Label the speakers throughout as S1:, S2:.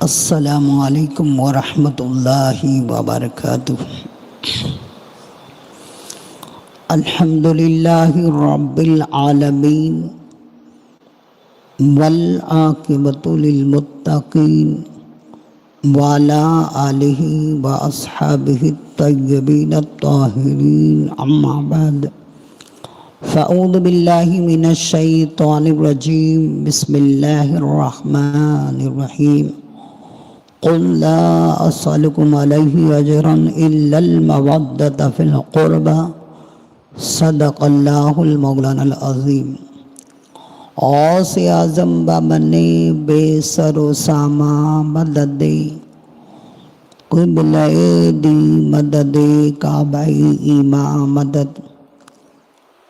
S1: السلام علیکم ورحمۃ اللہ وبرکاتہ۔ الحمد للہ رب العالمین والعاقبۃ للمتقین وعلی آلہ واصحابہ الطیبین الطاہرین، اما بعد فاعوذ باللہ من الشیطان الرجیم، بسم اللہ الرحمن الرحیم۔ قل لا اسألکم علیہ اجرا الا المودۃ فی القربى، صدق اللہ المولانا العظیم۔ غوث اعظم بابنے بے سر و ساما مدد قبلہ دی مدد کعبہ ایما مدد،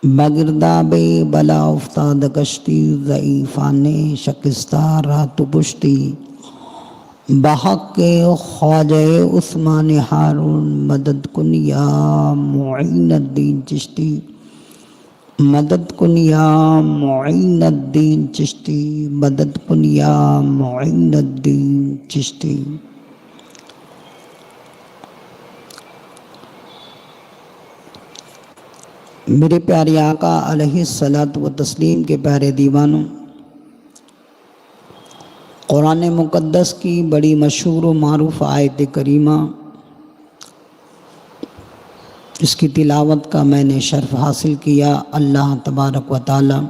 S1: بگرداب بلا افتاد کشتی ضعیفان شکستہ رات پشتی، بحق خواجہ عثمان ہارون مدد کن یا معین الدین چشتی، مدد کن یا معین الدین چشتی، مدد کن یا معین الدین چشتی۔ میرے پیارے آقا علیہ الصلاۃ والتسلیم کے پیارے دیوانوں، قرآن مقدس کی بڑی مشہور و معروف آیت کریمہ، اس کی تلاوت کا میں نے شرف حاصل کیا۔ اللہ تبارک و تعالی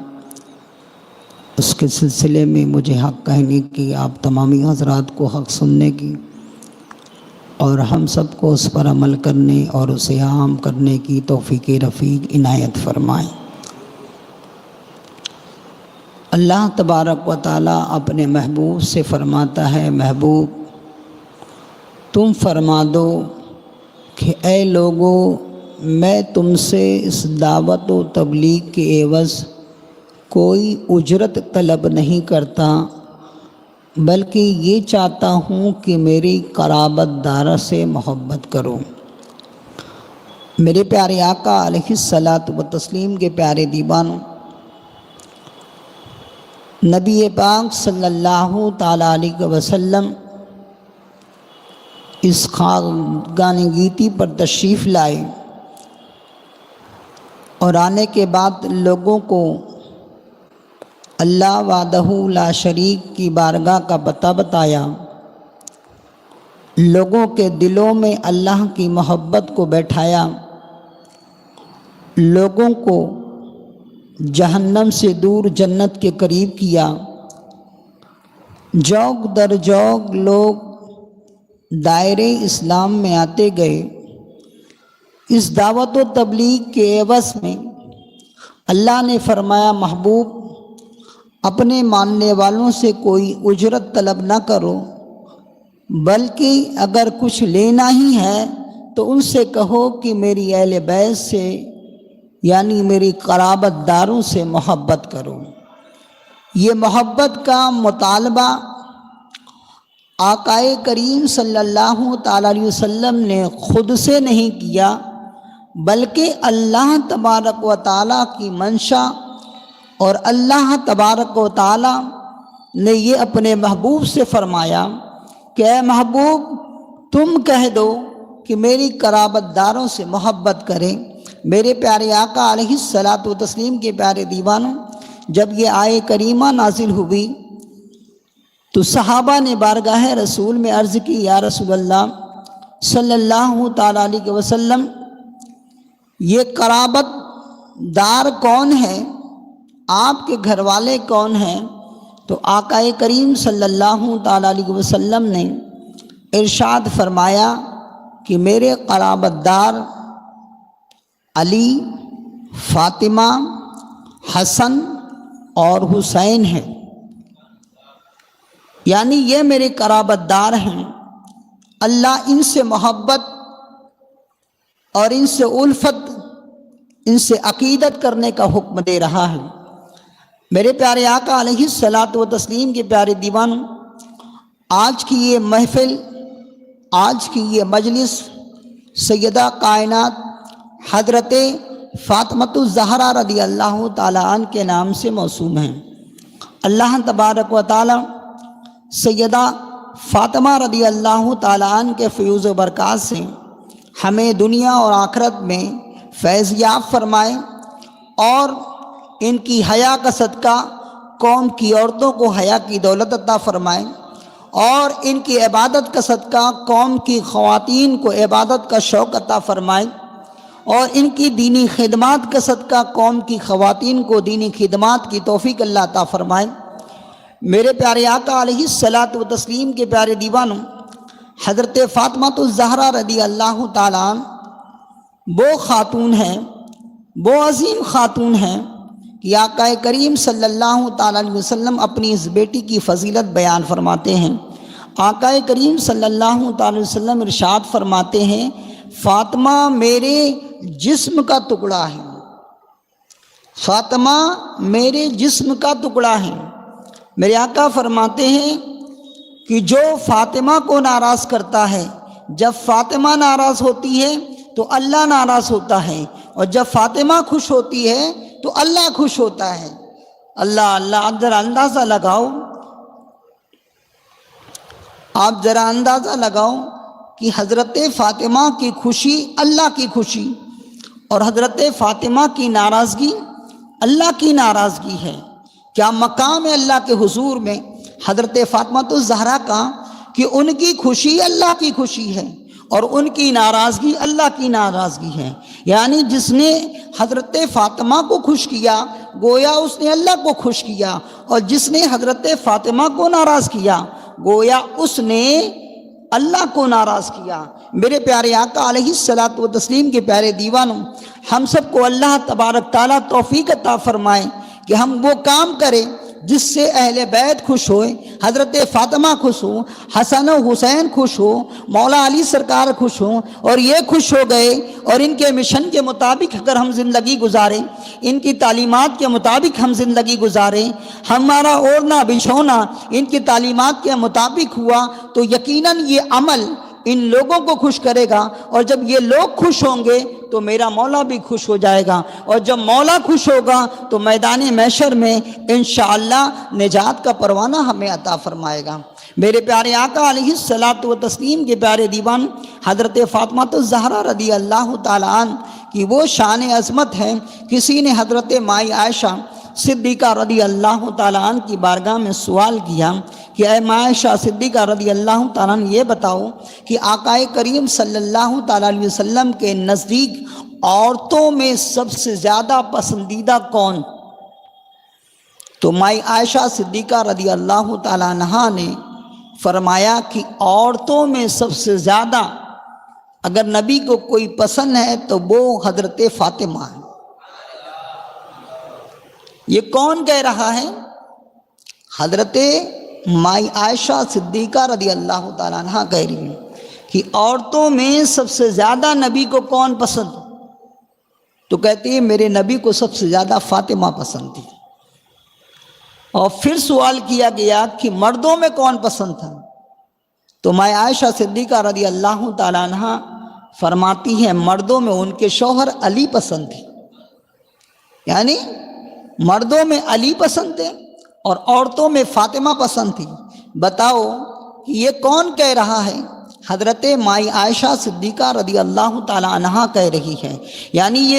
S1: اس کے سلسلے میں مجھے حق کہنے کی، آپ تمامی حضرات کو حق سننے کی، اور ہم سب کو اس پر عمل کرنے اور اسے عام کرنے کی توفیق رفیق عنایت فرمائیں۔ اللہ تبارک و تعالیٰ اپنے محبوب سے فرماتا ہے، محبوب تم فرما دو کہ اے لوگو، میں تم سے اس دعوت و تبلیغ کے عوض کوئی اجرت طلب نہیں کرتا، بلکہ یہ چاہتا ہوں کہ میری قرابت دار سے محبت کرو۔ میرے پیارے آقا علیہ الصلاۃ والتسلیم کے پیارے دیوانوں، نبی پاک صلی اللہ تعالیٰ علیہ وسلم اس خاکگان گیتی پر تشریف لائے اور آنے کے بعد لوگوں کو اللہ وحدہ لا شریک کی بارگاہ کا پتہ بتایا، لوگوں کے دلوں میں اللہ کی محبت کو بیٹھایا، لوگوں کو جہنم سے دور جنت کے قریب کیا۔ جوگ در جوگ لوگ دائرے اسلام میں آتے گئے۔ اس دعوت و تبلیغ کے عوض میں اللہ نے فرمایا، محبوب اپنے ماننے والوں سے کوئی اجرت طلب نہ کرو، بلکہ اگر کچھ لینا ہی ہے تو ان سے کہو کہ میری اہل بیت سے، یعنی میری قرابت داروں سے محبت کرو۔ یہ محبت کا مطالبہ آقا کریم صلی اللہ تعالیٰ علیہ وسلم نے خود سے نہیں کیا، بلکہ اللہ تبارک و تعالیٰ کی منشا اور اللہ تبارک و تعالیٰ نے یہ اپنے محبوب سے فرمایا کہ اے محبوب تم کہہ دو کہ میری قرابت داروں سے محبت کریں۔ میرے پیارے آقا علیہ الصلاۃ والتسلیم کے پیارے دیوانوں، جب یہ آیے کریمہ نازل ہوئی تو صحابہ نے بارگاہ رسول میں عرض کی، یا رسول اللہ صلی اللہ تعالیٰ علیہ وسلم، یہ قرابت دار کون ہے؟ آپ کے گھر والے کون ہیں؟ تو آقا کریم صلی اللہ تعالیٰ علیہ وسلم نے ارشاد فرمایا کہ میرے قرابت دار علی، فاطمہ، حسن اور حسین ہیں، یعنی یہ میرے قرابت دار ہیں۔ اللہ ان سے محبت اور ان سے الفت، ان سے عقیدت کرنے کا حکم دے رہا ہے۔ میرے پیارے آقا علیہ الصلاۃ والتسلیم کے پیارے دیوانوں، آج کی یہ محفل، آج کی یہ مجلس سیدہ کائنات حضرت فاطمۃ الزہرا رضی اللہ تعالیٰ عنہ کے نام سے موسوم ہیں۔ اللہ تبارک و تعالیٰ سیدہ فاطمہ رضی اللہ تعالیٰ عنہ کے فیوز و برکات سے ہمیں دنیا اور آخرت میں فیض یاب فرمائے، اور ان کی حیا کا صدقہ قوم کی عورتوں کو حیا کی دولت عطا فرمائے، اور ان کی عبادت کا صدقہ قوم کی خواتین کو عبادت کا شوق عطا فرمائے، اور ان کی دینی خدمات کا صدقہ قوم کی خواتین کو دینی خدمات کی توفیق اللہ عطا فرمائے۔ میرے پیارے آقا علیہ الصلاۃ و تسلیم کے پیارے دیوانوں، حضرت فاطمہ الزہرا رضی اللہ تعالیٰ عنہ وہ خاتون ہیں، وہ عظیم خاتون ہیں کہ آقا کریم صلی اللہ تعالیٰ علیہ وسلم اپنی اس بیٹی کی فضیلت بیان فرماتے ہیں۔ آقا کریم صلی اللہ تعالیٰ علیہ وسلم ارشاد فرماتے ہیں، فاطمہ میرے جسم کا ٹکڑا ہے، فاطمہ میرے جسم کا ٹکڑا ہے۔ میرے آقا فرماتے ہیں کہ جو فاطمہ کو ناراض کرتا ہے، جب فاطمہ ناراض ہوتی ہے تو اللہ ناراض ہوتا ہے، اور جب فاطمہ خوش ہوتی ہے تو اللہ خوش ہوتا ہے۔ اللہ آپ ذرا اندازہ لگاؤ، آپ ذرا اندازہ لگاؤ کہ حضرت فاطمہ کی خوشی اللہ کی خوشی، اور حضرت فاطمہ کی ناراضگی اللہ کی ناراضگی ہے۔ کیا مقام ہے اللہ کے حضور میں حضرت فاطمہ الزہرا کا کہ ان کی خوشی اللہ کی خوشی ہے، اور ان کی ناراضگی اللہ کی ناراضگی ہے۔ یعنی جس نے حضرت فاطمہ کو خوش کیا گویا اس نے اللہ کو خوش کیا، اور جس نے حضرت فاطمہ کو ناراض کیا گویا اس نے اللہ کو ناراض کیا۔ میرے پیارے آقا علیہ الصلاۃ و تسلیم کے پیارے دیوانوں، ہم سب کو اللہ تبارک تعالیٰ توفیق عطا فرمائے کہ ہم وہ کام کریں جس سے اہل بیت خوش ہوئے، حضرت فاطمہ خوش ہو، حسن و حسین خوش ہو، مولا علی سرکار خوش ہوں، اور یہ خوش ہو گئے، اور ان کے مشن کے مطابق اگر ہم زندگی گزاریں، ان کی تعلیمات کے مطابق ہم زندگی گزاریں، ہمارا اوڑھنا بچھونا ان کی تعلیمات کے مطابق ہوا تو یقیناً یہ عمل ان لوگوں کو خوش کرے گا، اور جب یہ لوگ خوش ہوں گے تو میرا مولا بھی خوش ہو جائے گا، اور جب مولا خوش ہوگا تو میدان محشر میں انشاءاللہ نجات کا پروانہ ہمیں عطا فرمائے گا۔ میرے پیارے آقا علیہ الصلاۃ و تسلیم کے پیارے دیوان، حضرت فاطمہ الزہرا رضی اللہ تعالیٰ عنہ کی وہ شان عظمت ہے۔ کسی نے حضرت مائی عائشہ صدیقہ رضی اللہ تعالیٰ عنہ کی بارگاہ میں سوال کیا کہ اے ماں عائشہ صدیقہ رضی اللہ تعالیٰ عنہ، یہ بتاؤ کہ آقا کریم صلی اللہ تعالیٰ علیہ وسلم کے نزدیک عورتوں میں سب سے زیادہ پسندیدہ کون؟ تو مائی عائشہ صدیقہ رضی اللہ تعالیٰ عنہ نے فرمایا کہ عورتوں میں سب سے زیادہ اگر نبی کو کوئی پسند ہے تو وہ حضرت فاطمہ ہے۔ یہ کون کہہ رہا ہے؟ حضرت مائی عائشہ صدیقہ رضی اللہ تعالیٰ عنہ کہہ رہی ہے کہ عورتوں میں سب سے زیادہ نبی کو کون پسند؟ تو کہتی ہے میرے نبی کو سب سے زیادہ فاطمہ پسند تھی۔ اور پھر سوال کیا گیا کہ مردوں میں کون پسند تھا؟ تو مائی عائشہ صدیقہ رضی اللہ تعالیٰ عنہ فرماتی ہے مردوں میں ان کے شوہر علی پسند تھے، یعنی مردوں میں علی پسند تھے اور عورتوں میں فاطمہ پسند تھی۔ بتاؤ کہ یہ کون کہہ رہا ہے؟ حضرت مائی عائشہ صدیقہ رضی اللہ تعالیٰ عنہ کہہ رہی ہے۔ یعنی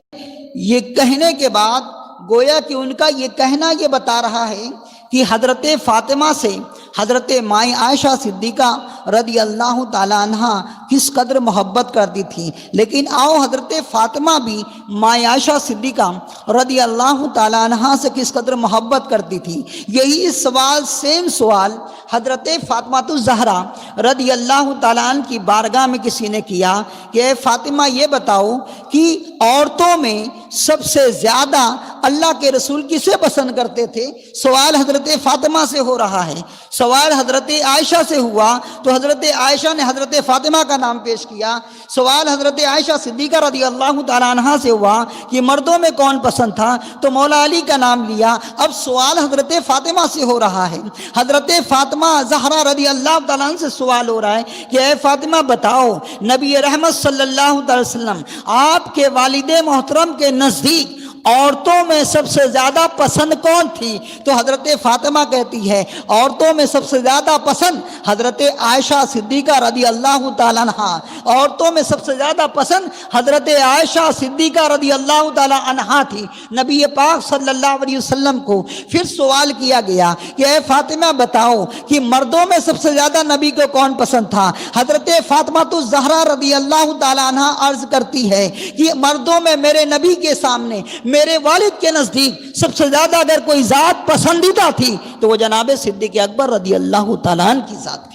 S1: یہ کہنے کے بعد گویا کہ ان کا یہ کہنا یہ بتا رہا ہے کہ حضرت فاطمہ سے حضرت مائی عائشہ صدیقہ رضی اللہ تعالیٰ عنہ کس قدر محبت کرتی تھی۔ لیکن آؤ حضرت فاطمہ بھی مائی عائشہ صدیقہ رضی اللہ تعالیٰ عنہ سے کس قدر محبت کرتی تھی۔ یہی سوال سیم سوال حضرت فاطمہ الزہرا رضی اللہ تعالیٰ عنہ کی بارگاہ میں کسی نے کیا کہ اے فاطمہ یہ بتاؤ کہ عورتوں میں سب سے زیادہ اللہ کے رسول کسے پسند کرتے تھے؟ سوال حضرت فاطمہ سے ہو رہا ہے۔ سوال حضرت عائشہ سے ہوا تو حضرت عائشہ نے حضرت فاطمہ کا نام پیش کیا۔ سوال حضرت عائشہ صدیقہ رضی اللہ تعالیٰ عنہ سے ہوا کہ مردوں میں کون پسند تھا تو مولا علی کا نام لیا۔ اب سوال حضرت فاطمہ سے ہو رہا ہے۔ حضرت فاطمہ زہرا رضی اللہ تعالیٰ عنہ سے سوال ہو رہا ہے کہ اے فاطمہ بتاؤ نبی رحمت صلی اللہ علیہ وسلم آپ کے والد محترم کے نزدیک عورتوں میں سب سے زیادہ پسند کون تھی؟ تو حضرت فاطمہ کہتی ہے عورتوں میں سب سے زیادہ پسند حضرت عائشہ صدیقہ رضی اللہ تعالیٰ عنہا، عورتوں میں سب سے زیادہ پسند حضرت عائشہ صدیقہ رضی اللہ تعالیٰ عنہا تھی۔ نبی پاک صلی اللہ علیہ وسلم کو پھر سوال کیا گیا کہ اے فاطمہ بتاؤ کہ مردوں میں سب سے زیادہ نبی کو کون پسند تھا؟ حضرت فاطمہ تو زہرا رضی اللہ تعالیٰ عنہا عرض کرتی ہے کہ مردوں میں میرے نبی کے سامنے، میرے والد کے نزدیک سب سے زیادہ اگر کوئی ذات پسندیدہ تھی تو وہ جناب صدیق اکبر رضی اللہ تعالیٰ عنہ کی ذات تھی۔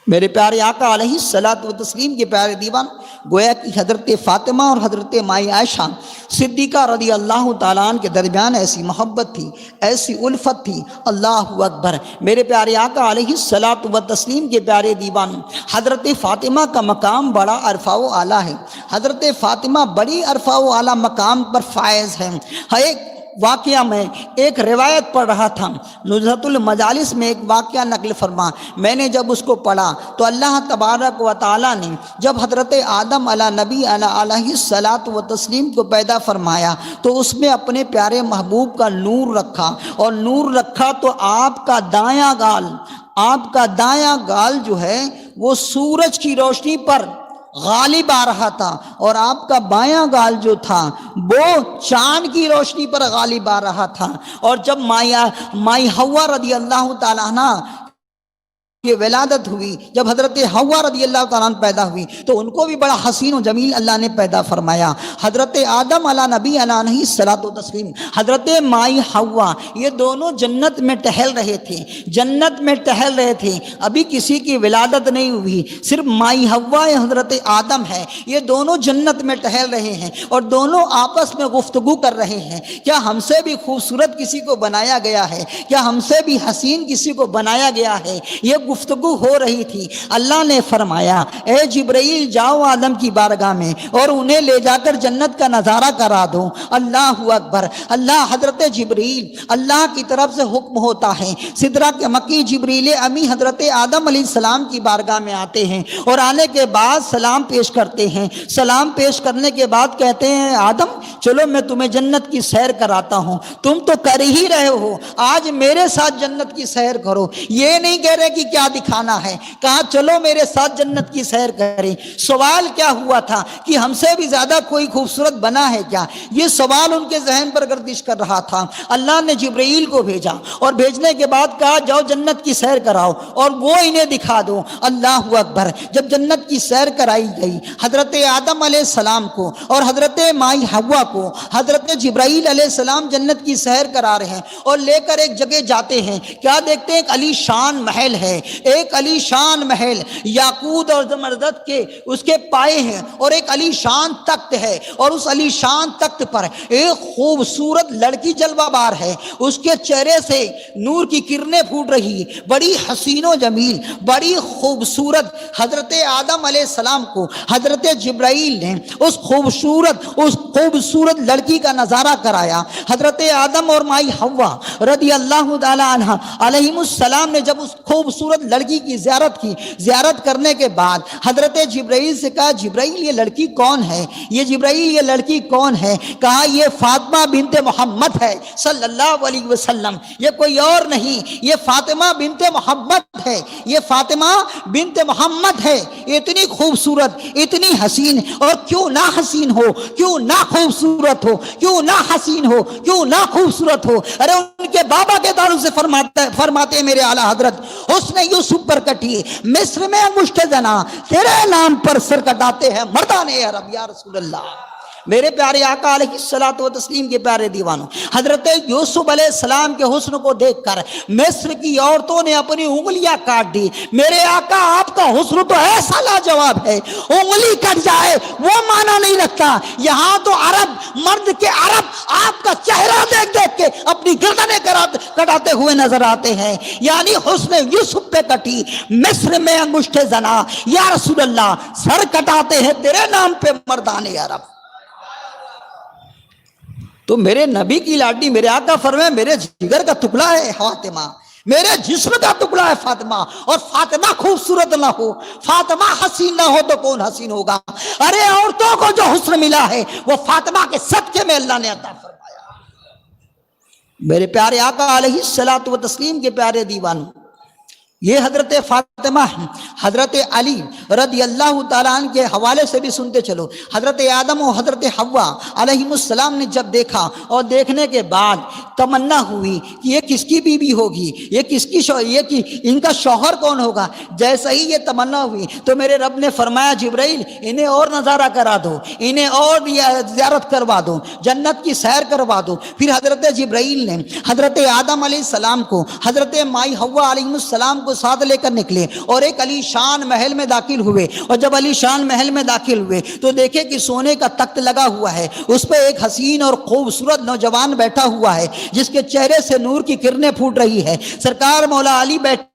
S1: میرے پیارے آقا علیہ الصلوۃ والتسلیم کے پیارے دیوان، گویا کہ حضرت فاطمہ اور حضرت مائی عائشہ صدیقہ رضی اللہ تعالیٰ عنہ کے درمیان ایسی محبت تھی، ایسی الفت تھی، اللہ اکبر۔ میرے پیارے آقا علیہ الصلوۃ والتسلیم کے پیارے دیوان، حضرت فاطمہ کا مقام بڑا عرفہ و اعلیٰ ہے، حضرت فاطمہ بڑی عرفہ و اعلیٰ مقام پر فائز ہیں۔ ایک واقعہ میں ایک روایت پڑھ رہا تھا، نزہۃ المجالس میں ایک واقعہ نقل فرما، میں نے جب اس کو پڑھا تو اللہ تبارک و تعالیٰ نے جب حضرت آدم علیہ نبی علیہ الصلاۃ والتسلیم کو پیدا فرمایا تو اس میں اپنے پیارے محبوب کا نور رکھا، اور نور رکھا تو آپ کا دایاں گال جو ہے وہ سورج کی روشنی پر غالب آ رہا تھا، اور آپ کا بایاں گال جو تھا وہ چاند کی روشنی پر غالب آ رہا تھا۔ اور جب مائی حوا رضی اللہ تعالیٰ عنہ یہ ولادت ہوئی، جب حضرت حوا رضی اللہ تعالیٰ عنہ پیدا ہوئی تو ان کو بھی بڑا حسین و جمیل اللہ نے پیدا فرمایا۔ حضرت آدم علیہ نبی علیہ الصلوۃ والتسلیم، حضرت مائی حوا، یہ دونوں جنت میں ٹہل رہے تھے، ابھی کسی کی ولادت نہیں ہوئی، صرف مائی حوا حضرت آدم ہے، یہ دونوں جنت میں ٹہل رہے ہیں اور دونوں آپس میں گفتگو کر رہے ہیں، کیا ہم سے بھی خوبصورت کسی کو بنایا گیا ہے؟ کیا ہم سے بھی حسین کسی کو بنایا گیا ہے؟ یہ گفتگو ہو رہی تھی۔ اللہ نے فرمایا اے جبرائیل جاؤ آدم کی بارگاہ میں اور انہیں لے جا کر جنت کا نظارہ کرا دو۔ اللہ اکبر۔ حضرت جبرائیل اللہ کی طرف سے حکم ہوتا ہے، سدرہ کے مکی جبریل امی حضرت آدم علیہ السلام کی بارگاہ میں آتے ہیں اور آنے کے بعد سلام پیش کرتے ہیں۔ سلام پیش کرنے کے بعد کہتے ہیں آدم چلو میں تمہیں جنت کی سیر کراتا ہوں، تم تو کر ہی رہے ہو، آج میرے ساتھ جنت کی سیر کرو۔ یہ نہیں کہہ رہے کہ کیا دکھانا ہے، کہا چلو میرے ساتھ جنت کی سیر کریں۔ سوال کیا ہوا تھا کہ ہم سے بھی زیادہ کوئی خوبصورت بنا ہے کیا؟ یہ سوال ان کے ذہن پر گردش کر رہا تھا۔ اللہ نے جبرائیل کو بھیجا اور بھیجنے کے بعد کہا جاؤ جنت کی سیر کراؤ اور وہ انہیں دکھا دو۔ اللہ اکبر۔ جب جنت کی سیر کرائی گئی، حضرت آدم علیہ السلام کو اور حضرت مائی حوا کو حضرت جبرائیل علیہ السلام جنت کی سیر کرا رہے ہیں اور لے کر ایک جگہ جاتے ہیں، کیا دیکھتے ہیں؟ ایک علی شان محل ہے، ایک علی شان محل یاقوت اور زمرد کے اس کے پائے ہیں، اور ایک علی شان تخت ہے، اور اس علی شان تخت پر ایک خوبصورت لڑکی جلوہ بار ہے، اس کے چہرے سے نور کی کرنیں پھوٹ رہی، بڑی حسین و جمیل، بڑی خوبصورت۔ حضرت آدم علیہ السلام کو حضرت جبرائیل نے اس خوبصورت لڑکی کا نظارہ کرایا۔ حضرت آدم اور مائی حوا رضی اللہ تعالی عنہ علیہم السلام نے جب اس خوبصورت لڑکی کی زیارت کی، زیارت کرنے کے بعد حضرت جبرائیل سے کہا جبرائیل یہ لڑکی کون ہے؟ یہ لڑکی کون ہے؟ کہا یہ فاطمہ بنت محمد ہے صلی اللہ علیہ وسلم، یہ کوئی اور نہیں، یہ فاطمہ بنت محمد ہے، یہ فاطمہ بنت محمد ہے۔ اتنی خوبصورت، اتنی حسین، اور کیوں نہ حسین ہو، کیوں نہ خوبصورت ہو، کیوں نہ حسین ہو، کیوں نہ خوبصورت ہو۔ ارے ان کے بابا کے تعلق سے فرماتے ہیں میرے اعلیٰ حضرت حسن یوسف پر کٹی مصر میں انگشت زنا، تیرے نام پر سر کٹاتے ہیں مردان عرب یا رسول اللہ۔ میرے پیارے آقا علیہ الصلوۃ والتسلیم کے پیارے دیوانوں، حضرت یوسف علیہ السلام کے حسن کو دیکھ کر مصر کی عورتوں نے اپنی انگلیاں کاٹ دی۔ میرے آقا آپ کا حسن تو ایسا لاجواب ہے، انگلی کٹ جائے وہ معنی نہیں رکھتا۔ یہاں تو عرب، مرد کے عرب آپ کا چہرہ دیکھ دیکھ کے اپنی گردنیں کٹاتے ہوئے نظر آتے ہیں۔ یعنی حسن یوسف پہ کٹی مصر میں انگشت زنا، یا رسول اللہ سر کٹاتے ہیں تیرے نام پہ مردان عرب۔ تو میرے نبی کی لاڈلی، میرے آقا فرمائے میرے جگر کا ٹکڑا ہے فاطمہ، میرے جسم کا ٹکڑا ہے فاطمہ، اور فاطمہ خوبصورت نہ ہو، فاطمہ حسین نہ ہو تو کون حسین ہوگا؟ ارے عورتوں کو جو حسن ملا ہے وہ فاطمہ کے صدقے میں اللہ نے عطا فرمایا۔ میرے پیارے آقا علیہ الصلوۃ والتسلیم کے پیارے دیوانوں، یہ حضرت فاطمہ حضرت علی رضی اللہ تعالیٰ عنہ کے حوالے سے بھی سنتے چلو۔ حضرت آدم و حضرت حوا علیہ السلام نے جب دیکھا اور دیکھنے کے بعد تمنا ہوئی کہ یہ کس کی بیوی ہوگی، یہ کس کی ان کا شوہر کون ہوگا، جیسے ہی یہ تمنا ہوئی تو میرے رب نے فرمایا جبرائیل انہیں اور نظارہ کرا دو، انہیں اور زیارت کروا دو، جنت کی سیر کروا دو۔ پھر حضرت جبرائیل نے حضرت آدم علیہ السلام کو حضرت مائی حوا علیہ السلام کو ساتھ لے کر نکلے اور ایک علی شان محل میں داخل ہوئے، اور جب علی شان محل میں داخل ہوئے تو دیکھے کہ سونے کا تخت لگا ہوا ہے، اس پہ ایک حسین اور خوبصورت نوجوان بیٹھا ہوا ہے جس کے چہرے سے نور کی کرنیں پھوٹ رہی ہے۔ سرکار مولا علی بیٹھے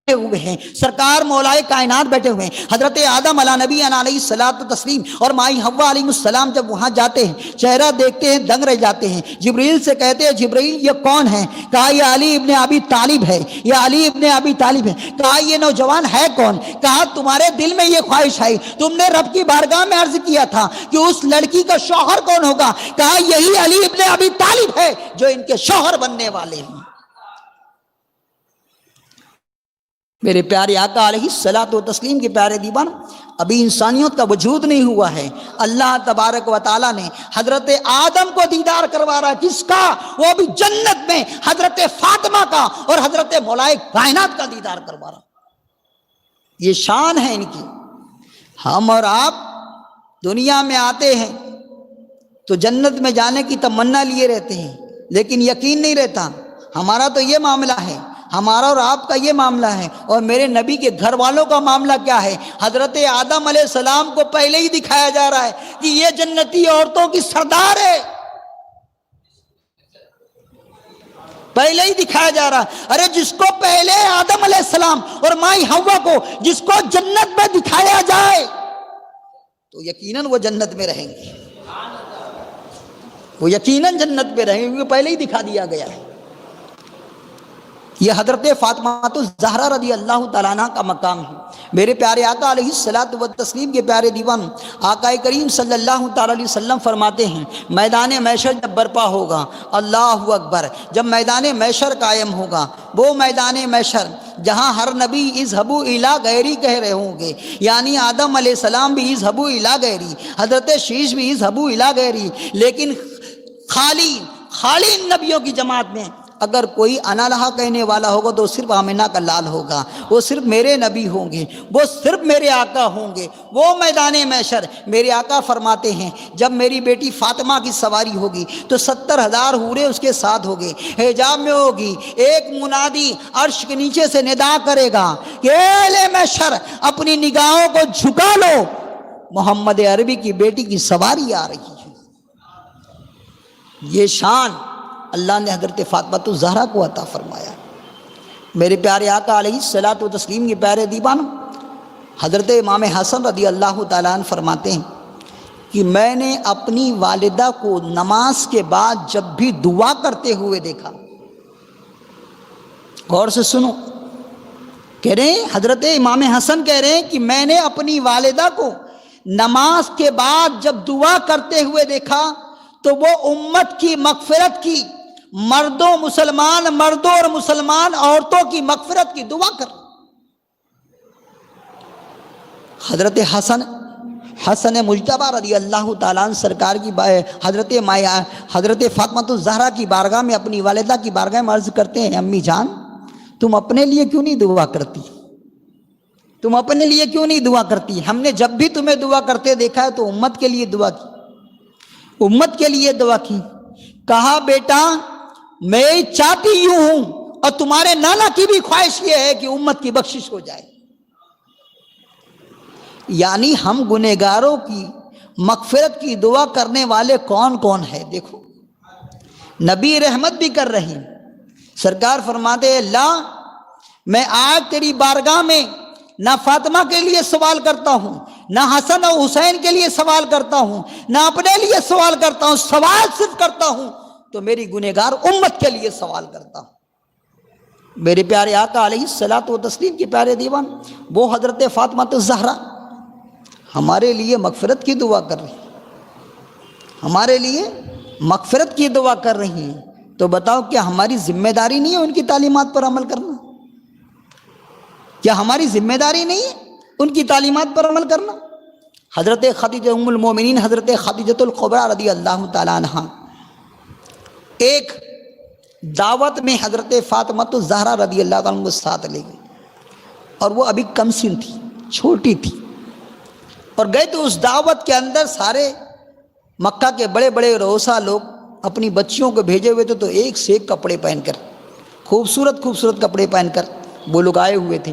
S1: ہوئے ہیں، سرکار مولائے کائنات بیٹھے ہوئے ہیں۔ حضرت آدم علیہ نبی علیہ الصلوۃ والتسلیم اور مائی حوا علیہ السلام جب وہاں جاتے ہیں، چہرہ دیکھتے ہیں، دنگ رہ جاتے ہیں۔ جبرائیل سے کہتے ہیں جبرائیل یہ کون ہے؟ کہا یہ علی ابن ابی طالب ہے، یہ علی ابن ابی طالب ہے۔ کہا یہ نوجوان ہے کون؟ کہا تمہارے دل میں یہ خواہش آئی، تم نے رب کی بارگاہ میں عرض کیا تھا کہ اس لڑکی کا شوہر کون ہوگا؟ کہا یہی علی ابن ابی طالب ہے جو ان کے شوہر بننے والے ہیں۔ میرے پیارے آقا علیہ الصلوۃ والتسلیم کے پیارے دیوان، ابھی انسانیت کا وجود نہیں ہوا ہے، اللہ تبارک و تعالیٰ نے حضرت آدم کو دیدار کروا رہا ہے، کس کا؟ وہ بھی جنت میں حضرت فاطمہ کا اور حضرت مولائے کائنات کا دیدار کروا رہا۔ یہ شان ہے ان کی۔ ہم اور آپ دنیا میں آتے ہیں تو جنت میں جانے کی تمنا لیے رہتے ہیں، لیکن یقین نہیں رہتا۔ ہمارا تو یہ معاملہ ہے، ہمارا اور آپ کا یہ معاملہ ہے، اور میرے نبی کے گھر والوں کا معاملہ کیا ہے؟ حضرت آدم علیہ السلام کو پہلے ہی دکھایا جا رہا ہے کہ یہ جنتی عورتوں کی سردار ہے، پہلے ہی دکھایا جا رہا ہے۔ ارے جس کو پہلے آدم علیہ السلام اور مائی حوا کو جس کو جنت میں دکھایا جائے تو یقیناً وہ جنت میں رہیں گے، وہ یقیناً جنت میں رہیں گے، کیونکہ پہلے ہی دکھا دیا گیا ہے۔ یہ حضرت فاطمہ الزہرا رضی اللہ تعالیٰ عنہ کا مقام ہے۔ میرے پیارے آقا علیہ الصلوۃ والتسلیم کے پیارے دیوان، آقا کریم صلی اللہ تعالیٰ علیہ وسلم فرماتے ہیں میدان محشر جب برپا ہوگا، اللہ اکبر، جب میدان محشر قائم ہوگا، وہ میدان محشر جہاں ہر نبی اذهبوا الی غیری کہہ رہے ہوں گے، یعنی آدم علیہ السلام بھی اذهبوا الی غیری، حضرت شیش بھی اذهبوا الی غیری، لیکن خالی نبیوں کی جماعت میں اگر کوئی انا لہا کہنے والا ہوگا تو صرف آمنہ کا لال ہوگا، وہ صرف میرے نبی ہوں گے، وہ صرف میرے آقا ہوں گے۔ وہ میدان محشر میرے آقا فرماتے ہیں جب میری بیٹی فاطمہ کی سواری ہوگی تو 70,000 حوریں اس کے ساتھ ہوگی، حجاب میں ہوگی، ایک منادی عرش کے نیچے سے ندا کرے گا کہ اہل محشر اپنی نگاہوں کو جھکا لو، محمد عربی کی بیٹی کی سواری آ رہی ہے۔ یہ شان اللہ نے حضرت فاطمہ الزہرا کو عطا فرمایا۔ میرے پیارے آقا علیہ الصلوۃ والتسلیم کے پیارے دیوان، حضرت امام حسن رضی اللہ تعالیٰ عنہ فرماتے ہیں کہ میں نے اپنی والدہ کو نماز کے بعد جب بھی دعا کرتے ہوئے دیکھا، غور سے سنو، کہہ رہے ہیں حضرت امام حسن کہہ رہے ہیں کہ میں نے اپنی والدہ کو نماز کے بعد جب دعا کرتے ہوئے دیکھا تو وہ امت کی مغفرت کی، مردوں اور مسلمان عورتوں کی مغفرت کی دعا کر۔ حضرت حسن مجتبی رضی اللہ تعالیٰ عنہ سرکار کی حضرت فاطمہ الزہرا کی بارگاہ میں اپنی والدہ کی بارگاہ میں عرض کرتے ہیں امی جان تم اپنے لیے کیوں نہیں دعا کرتی؟ تم اپنے لیے کیوں نہیں دعا کرتی؟ ہم نے جب بھی تمہیں دعا کرتے دیکھا ہے تو امت کے لیے دعا کی، امت کے لیے دعا کی۔ کہا بیٹا میں چاہتی یوں ہوں اور تمہارے نانا کی بھی خواہش یہ ہے کہ امت کی بخشش ہو جائے۔ یعنی ہم گنہگاروں کی مغفرت کی دعا کرنے والے کون کون ہیں؟ دیکھو نبی رحمت بھی کر رہی، سرکار فرماتے اللہ میں آج تیری بارگاہ میں نہ فاطمہ کے لیے سوال کرتا ہوں، نہ حسن اور حسین کے لیے سوال کرتا ہوں، نہ اپنے لیے سوال کرتا ہوں، سوال صرف کرتا ہوں تو میری گنہگار امت کے لیے سوال کرتا ہوں۔ میرے پیارے آقا علیہ الصلوۃ والتسلیم کے پیارے دیوان، وہ حضرت فاطمہ الزہرا ہمارے لیے مغفرت کی دعا کر رہی ہیں، ہمارے لیے مغفرت کی دعا کر رہی ہیں، تو بتاؤ کیا ہماری ذمہ داری نہیں ہے ان کی تعلیمات پر عمل کرنا؟ کیا ہماری ذمہ داری نہیں ہے ان کی تعلیمات پر عمل کرنا؟ حضرت خدیجہ ام المومنین، حضرت خدیجۃ الکبریٰ رضی اللہ تعالیٰ عنہا ایک دعوت میں حضرت فاطمہ الزہرا رضی اللہ تعالیٰ عنہ کو ساتھ لے گئی، اور وہ ابھی کم سن تھی، چھوٹی تھی، اور گئے تو اس دعوت کے اندر سارے مکہ کے بڑے بڑے رؤسا لوگ اپنی بچیوں کو بھیجے ہوئے تھے، تو ایک سے ایک کپڑے پہن کر، خوبصورت خوبصورت کپڑے پہن کر وہ لوگ آئے ہوئے تھے۔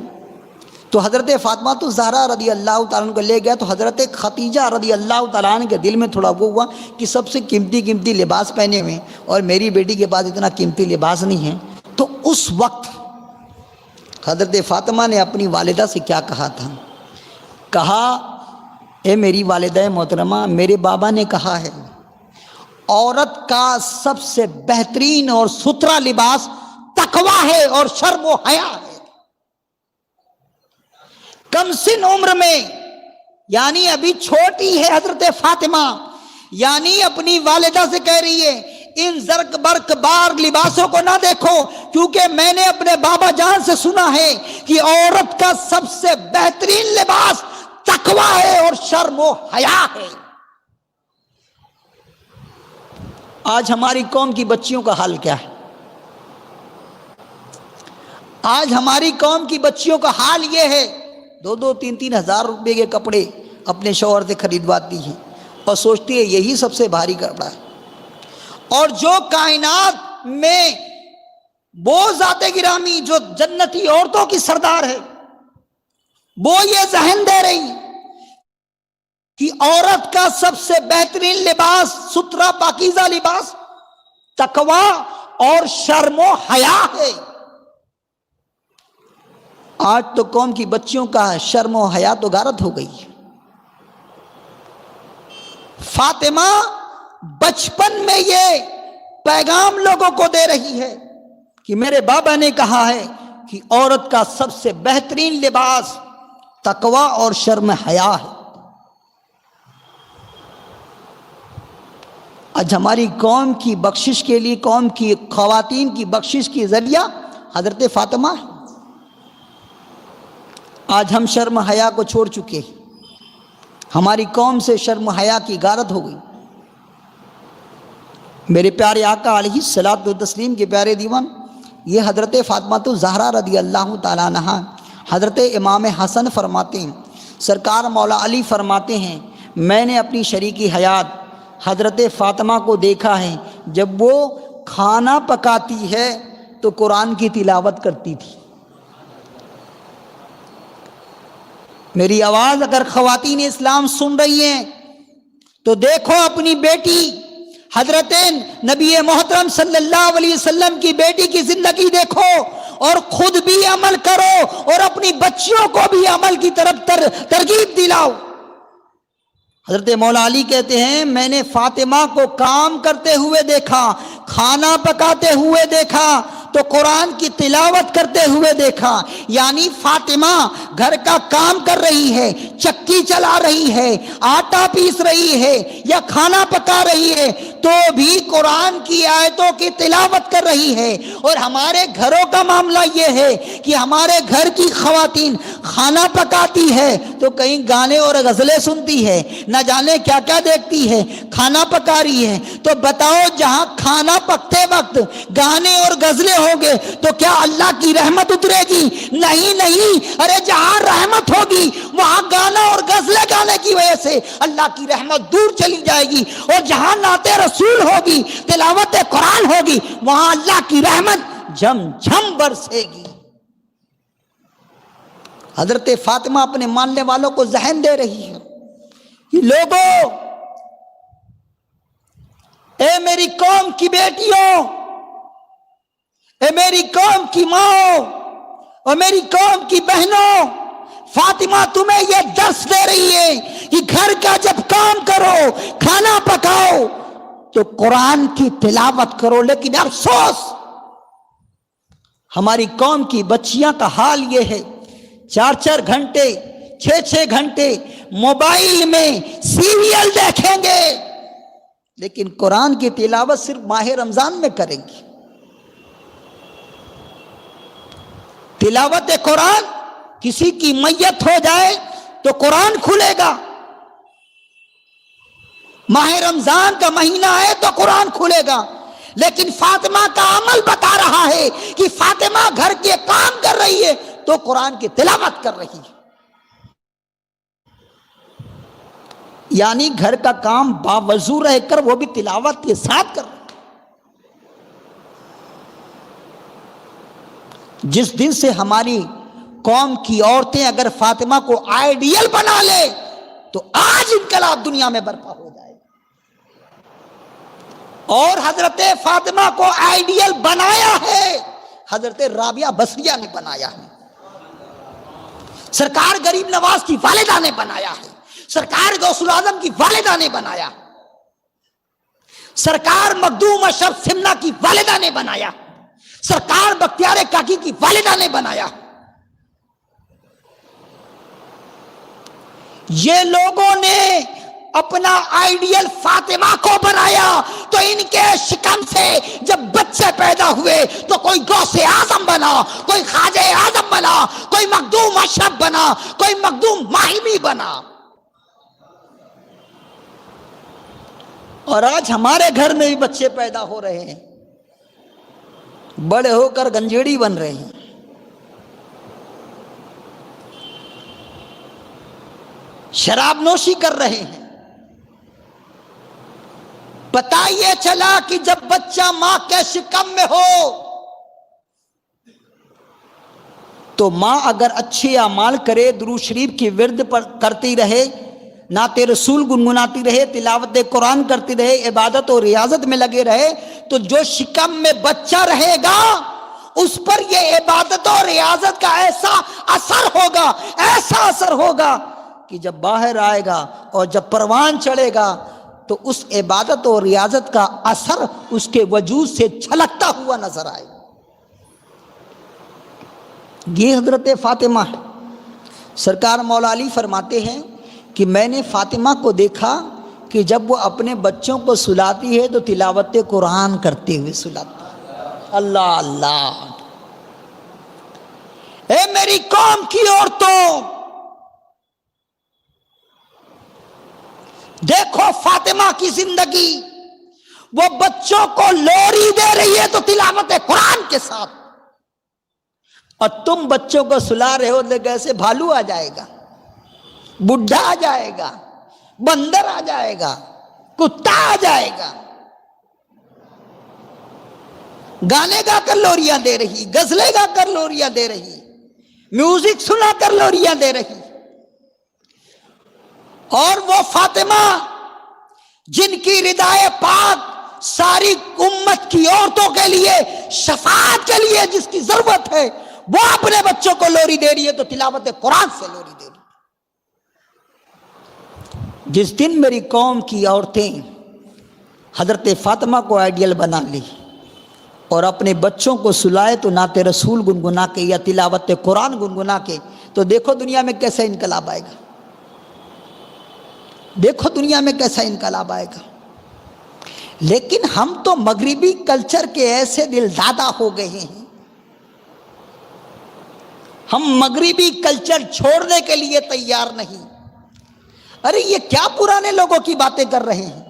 S1: تو حضرت فاطمہ الزہرا رضی اللہ تعالیٰ عنہ کو لے گیا، تو حضرت خدیجہ رضی اللہ تعالیٰ عنہ کے دل میں تھوڑا وہ ہوا کہ سب سے قیمتی لباس پہنے ہوئے اور میری بیٹی کے پاس اتنا قیمتی لباس نہیں ہے۔ تو اس وقت حضرت فاطمہ نے اپنی والدہ سے کیا کہا تھا؟ کہا، اے میری والدہ محترمہ، میرے بابا نے کہا ہے عورت کا سب سے بہترین اور ستھرا لباس تقویٰ ہے اور شرم و حیا ہے۔ کم سن عمر میں، یعنی ابھی چھوٹی ہے حضرت فاطمہ، یعنی اپنی والدہ سے کہہ رہی ہے ان زرق برق بار لباسوں کو نہ دیکھو، کیونکہ میں نے اپنے بابا جان سے سنا ہے کہ عورت کا سب سے بہترین لباس تقویٰ ہے اور شرم و حیا ہے۔ آج ہماری قوم کی بچیوں کا حال کیا ہے؟ آج ہماری قوم کی بچیوں کا حال یہ ہے، 2-3 ہزار روپے کے کپڑے اپنے شوہر سے خریدواتی ہیں اور سوچتی ہے یہی سب سے بھاری کپڑا ہے، اور جو کائنات میں وہ ذات گرامی جو جنتی عورتوں کی سردار ہے، وہ یہ ذہن دے رہی کہ عورت کا سب سے بہترین لباس، ستھرا پاکیزہ لباس تقویٰ اور شرم و حیا ہے۔ آج تو قوم کی بچیوں کا شرم و حیا تو غارت ہو گئی ہے۔ فاطمہ بچپن میں یہ پیغام لوگوں کو دے رہی ہے کہ میرے بابا نے کہا ہے کہ عورت کا سب سے بہترین لباس تقویٰ اور شرم حیا ہے۔ آج ہماری قوم کی بخشش کے لیے، قوم کی خواتین کی بخشش کی ذریعہ حضرت فاطمہ ہے۔ آج ہم شرم حیا کو چھوڑ چکے ہیں، ہماری قوم سے شرم حیا کی غارت ہو گئی۔ میرے پیارے آقا علیہ الصلوۃ والتسلیم کے پیارے دیوان، یہ حضرت فاطمہ الزہرا رضی اللہ تعالیٰ عنہا، حضرت امام حسن فرماتے ہیں، سرکار مولا علی فرماتے ہیں، میں نے اپنی شریکی حیات حضرت فاطمہ کو دیکھا ہے، جب وہ کھانا پکاتی ہے تو قرآن کی تلاوت کرتی تھی۔ میری آواز اگر خواتین اسلام سن رہی ہیں تو دیکھو اپنی بیٹی حضرت نبی محترم صلی اللہ علیہ وسلم کی بیٹی کی زندگی دیکھو اور خود بھی عمل کرو اور اپنی بچیوں کو بھی عمل کی طرف ترغیب دلاؤ۔ حضرت مولا علی کہتے ہیں، میں نے فاطمہ کو کام کرتے ہوئے دیکھا، کھانا پکاتے ہوئے دیکھا، تو قرآن کی تلاوت کرتے ہوئے دیکھا۔ یعنی فاطمہ گھر کا کام کر رہی ہے، چکی چلا رہی ہے، آٹا پیس رہی ہے یا کھانا پکا رہی ہے، تو بھی قرآن کی آیتوں کی تلاوت کر رہی ہے۔ اور ہمارے گھروں کا معاملہ یہ ہے کہ ہمارے گھر کی خواتین کھانا پکاتی ہے تو کہیں گانے اور غزلیں سنتی ہے، نہ جانے کیا کیا دیکھتی ہے، کھانا پکا رہی ہے۔ تو بتاؤ، جہاں کھانا پکتے وقت گانے اور غزلیں ہوگے تو کیا اللہ کی رحمت اترے گی؟ نہیں۔ ارے جہاں رحمت ہوگی وہاں گانا اور غزلیں گانے کی وجہ سے اللہ کی رحمت دور چلی جائے گی، اور جہاں نعت رسول ہوگی، تلاوت قرآن ہوگی، وہاں اللہ کی رحمت جھم جھم برسے گی۔ حضرت فاطمہ اپنے ماننے والوں کو ذہن دے رہی ہے کہ لوگوں، اے میری قوم کی بیٹیوں، اے میری قوم کی ماں اور میری قوم کی بہنوں، فاطمہ تمہیں یہ درس دے رہی ہے کہ گھر کا جب کام کرو، کھانا پکاؤ تو قرآن کی تلاوت کرو۔ لیکن افسوس، ہماری قوم کی بچیاں کا حال یہ ہے، 4 گھنٹے 6 گھنٹے موبائل میں سیریل دیکھیں گے، لیکن قرآن کی تلاوت صرف ماہ رمضان میں کریں گی۔ تلاوت قرآن، کسی کی میت ہو جائے تو قرآن کھلے گا، ماہ رمضان کا مہینہ ہے تو قرآن کھلے گا، لیکن فاطمہ کا عمل بتا رہا ہے کہ فاطمہ گھر کے کام کر رہی ہے تو قرآن کی تلاوت کر رہی ہے، یعنی گھر کا کام باوضو رہ کر وہ بھی تلاوت کے ساتھ کر رہی ہے۔ جس دن سے ہماری قوم کی عورتیں اگر فاطمہ کو آئیڈیل بنا لے تو آج انقلاب دنیا میں برپا ہو جائے، اور حضرت فاطمہ کو آئیڈیل بنایا ہے حضرت رابعہ بصریہ نے بنایا ہے، سرکار غریب نواز کی والدہ نے بنایا ہے، سرکار غوث الاعظم کی والدہ نے بنایا، سرکار مخدوم اشرف سمنہ کی والدہ نے بنایا، سرکار بختیار کاکی کی والدہ نے بنایا۔ یہ لوگوں نے اپنا آئیڈیل فاطمہ کو بنایا تو ان کے شکم سے جب بچے پیدا ہوئے تو کوئی غوث اعظم بنا، کوئی خواجہ اعظم بنا، کوئی مخدوم اشرف بنا، کوئی مخدوم ماہمی بنا، اور آج ہمارے گھر میں بھی بچے پیدا ہو رہے ہیں، بڑے ہو کر گنجیڑی بن رہے ہیں۔ شراب نوشی کر رہے ہیں۔ پتہ یہ چلا کہ جب بچہ ماں کے شکم میں ہو تو ماں اگر اچھے اعمال کرے، درود شریف کی ورد کرتی رہے، نعت رسول گنگناتی رہے، تلاوت قرآن کرتی رہے، عبادت اور ریاضت میں لگے رہے، تو جو شکم میں بچہ رہے گا اس پر یہ عبادت اور ریاضت کا ایسا اثر ہوگا، ایسا اثر ہوگا کہ جب باہر آئے گا اور جب پروان چڑھے گا تو اس عبادت اور ریاضت کا اثر اس کے وجود سے چھلکتا ہوا نظر آئے گا۔ یہ حضرت فاطمہ ہے۔ سرکار مولا علی فرماتے ہیں کہ میں نے فاطمہ کو دیکھا کہ جب وہ اپنے بچوں کو سلاتی ہے تو تلاوت قرآن کرتے ہوئے سلاتی ہے۔ اللہ اللہ، اے میری قوم کی عورتوں، دیکھو فاطمہ کی زندگی، وہ بچوں کو لوری دے رہی ہے تو تلاوت قرآن کے ساتھ، اور تم بچوں کو سلا رہے ہو تو کیسے بھالو آ جائے گا، بڈھا آ جائے گا، بندر آ جائے گا، کتا آ جائے گا، گانے گا کر لوریاں دے رہی، غزلیں گا کر لوریاں دے رہی، میوزک سنا کر لوریاں دے رہی، اور وہ فاطمہ جن کی ردائے پاک ساری امت کی عورتوں کے لیے شفاعت کے لیے جس کی ضرورت ہے، وہ اپنے بچوں کو لوری دے رہی ہے تو تلاوت قرآن سے لوری دے رہی ہے۔ جس دن میری قوم کی عورتیں حضرت فاطمہ کو آئیڈیل بنا لی اور اپنے بچوں کو سلائے تو نعت رسول گنگنا کے یا تلاوت قرآن گنگنا کے، تو دیکھو دنیا میں کیسا انقلاب آئے گا، دیکھو دنیا میں کیسا انقلاب آئے گا۔ لیکن ہم تو مغربی کلچر کے ایسے دل دادا ہو گئے ہیں، ہم مغربی کلچر چھوڑنے کے لیے تیار نہیں۔ ارے یہ کیا پرانے لوگوں کی باتیں کر رہے ہیں؟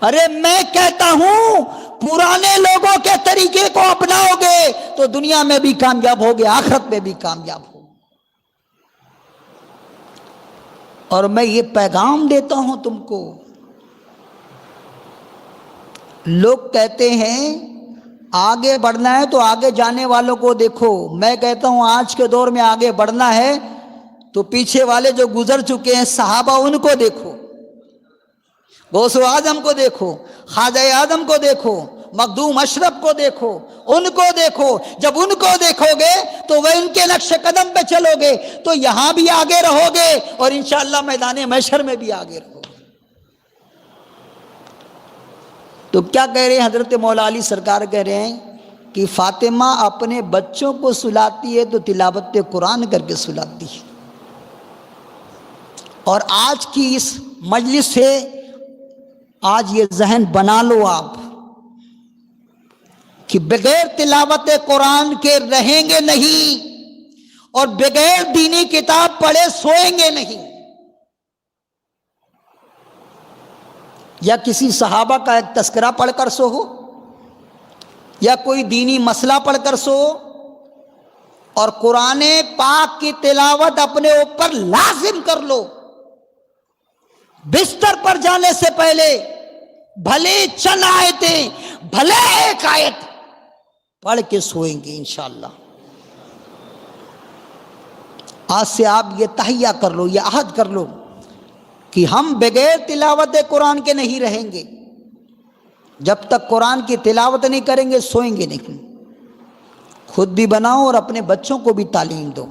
S1: ارے میں کہتا ہوں پرانے لوگوں کے طریقے کو اپناؤ گے تو دنیا میں بھی کامیاب ہوگے، آخرت میں بھی کامیاب ہو۔ اور میں یہ پیغام دیتا ہوں تم کو، لوگ کہتے ہیں آگے بڑھنا ہے تو آگے جانے والوں کو دیکھو، میں کہتا ہوں آج کے دور میں آگے بڑھنا ہے تو پیچھے والے جو گزر چکے ہیں صحابہ ان کو دیکھو، غوث اعظم کو دیکھو، خواجہ اعظم کو دیکھو، مخدوم اشرف کو دیکھو، ان کو دیکھو۔ جب ان کو دیکھو گے تو وہ ان کے نقش قدم پہ چلو گے تو یہاں بھی آگے رہو گے اور انشاءاللہ میدان محشر میں بھی آگے رہو گے۔ تو کیا کہہ رہے ہیں حضرت مولا علی سرکار؟ کہہ رہے ہیں کہ فاطمہ اپنے بچوں کو سلاتی ہے تو تلاوت قرآن کر کے سلاتی ہے. اور آج کی اس مجلس سے آج یہ ذہن بنا لو آپ کہ بغیر تلاوت قرآن کے رہیں گے نہیں اور بغیر دینی کتاب پڑھے سوئیں گے نہیں. یا کسی صحابہ کا ایک تذکرہ پڑھ کر سو ہو یا کوئی دینی مسئلہ پڑھ کر سو اور قرآن پاک کی تلاوت اپنے اوپر لازم کر لو. بستر پر جانے سے پہلے بھلے چند آیتیں بھلے ایک آیت پڑھ کے سوئیں گے انشاءاللہ. آج سے آپ یہ تہیہ کر لو، یہ عہد کر لو کہ ہم بغیر تلاوت قرآن کے نہیں رہیں گے. جب تک قرآن کی تلاوت نہیں کریں گے سوئیں گے نہیں. خود بھی بناؤ اور اپنے بچوں کو بھی تعلیم دو.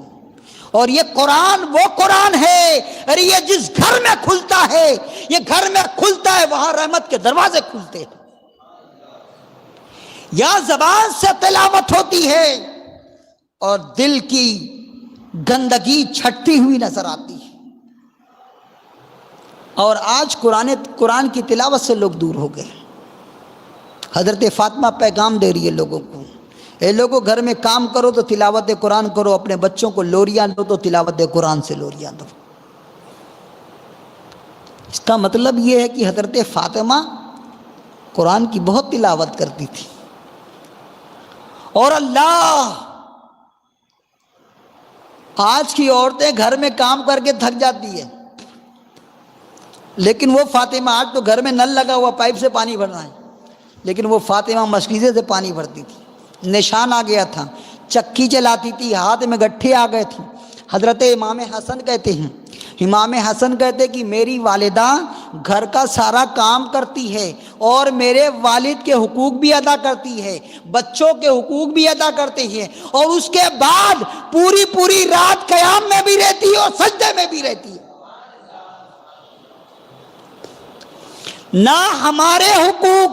S1: اور یہ قرآن وہ قرآن ہے، ارے یہ جس گھر میں کھلتا ہے، یہ گھر میں کھلتا ہے وہاں رحمت کے دروازے کھلتے ہیں. یا زبان سے تلاوت ہوتی ہے اور دل کی گندگی چھٹتی ہوئی نظر آتی ہے. اور آج قرآن کی تلاوت سے لوگ دور ہو گئے. حضرت فاطمہ پیغام دے رہی ہے لوگوں کو، اے لوگوں گھر میں کام کرو تو تلاوت قرآن کرو، اپنے بچوں کو لوریاں دو تو تلاوت قرآن سے لوریاں دو. اس کا مطلب یہ ہے کہ حضرت فاطمہ قرآن کی بہت تلاوت کرتی تھی. اور اللہ، آج کی عورتیں گھر میں کام کر کے تھک جاتی ہے، لیکن وہ فاطمہ، آج تو گھر میں نل لگا ہوا پائپ سے پانی بھرنا ہے، لیکن وہ فاطمہ مشکیزے سے پانی بھرتی تھی. نشان آ گیا تھا، چکی چلاتی تھی، ہاتھ میں گٹھے آ گئے تھے. حضرت امام حسن کہتے ہیں، امام حسن کہتے کہ میری والدہ گھر کا سارا کام کرتی ہے اور میرے والد کے حقوق بھی ادا کرتی ہے، بچوں کے حقوق بھی ادا کرتی ہے، اور اس کے بعد پوری رات قیام میں بھی رہتی ہے اور سجدے میں بھی رہتی ہے. نہ ہمارے حقوق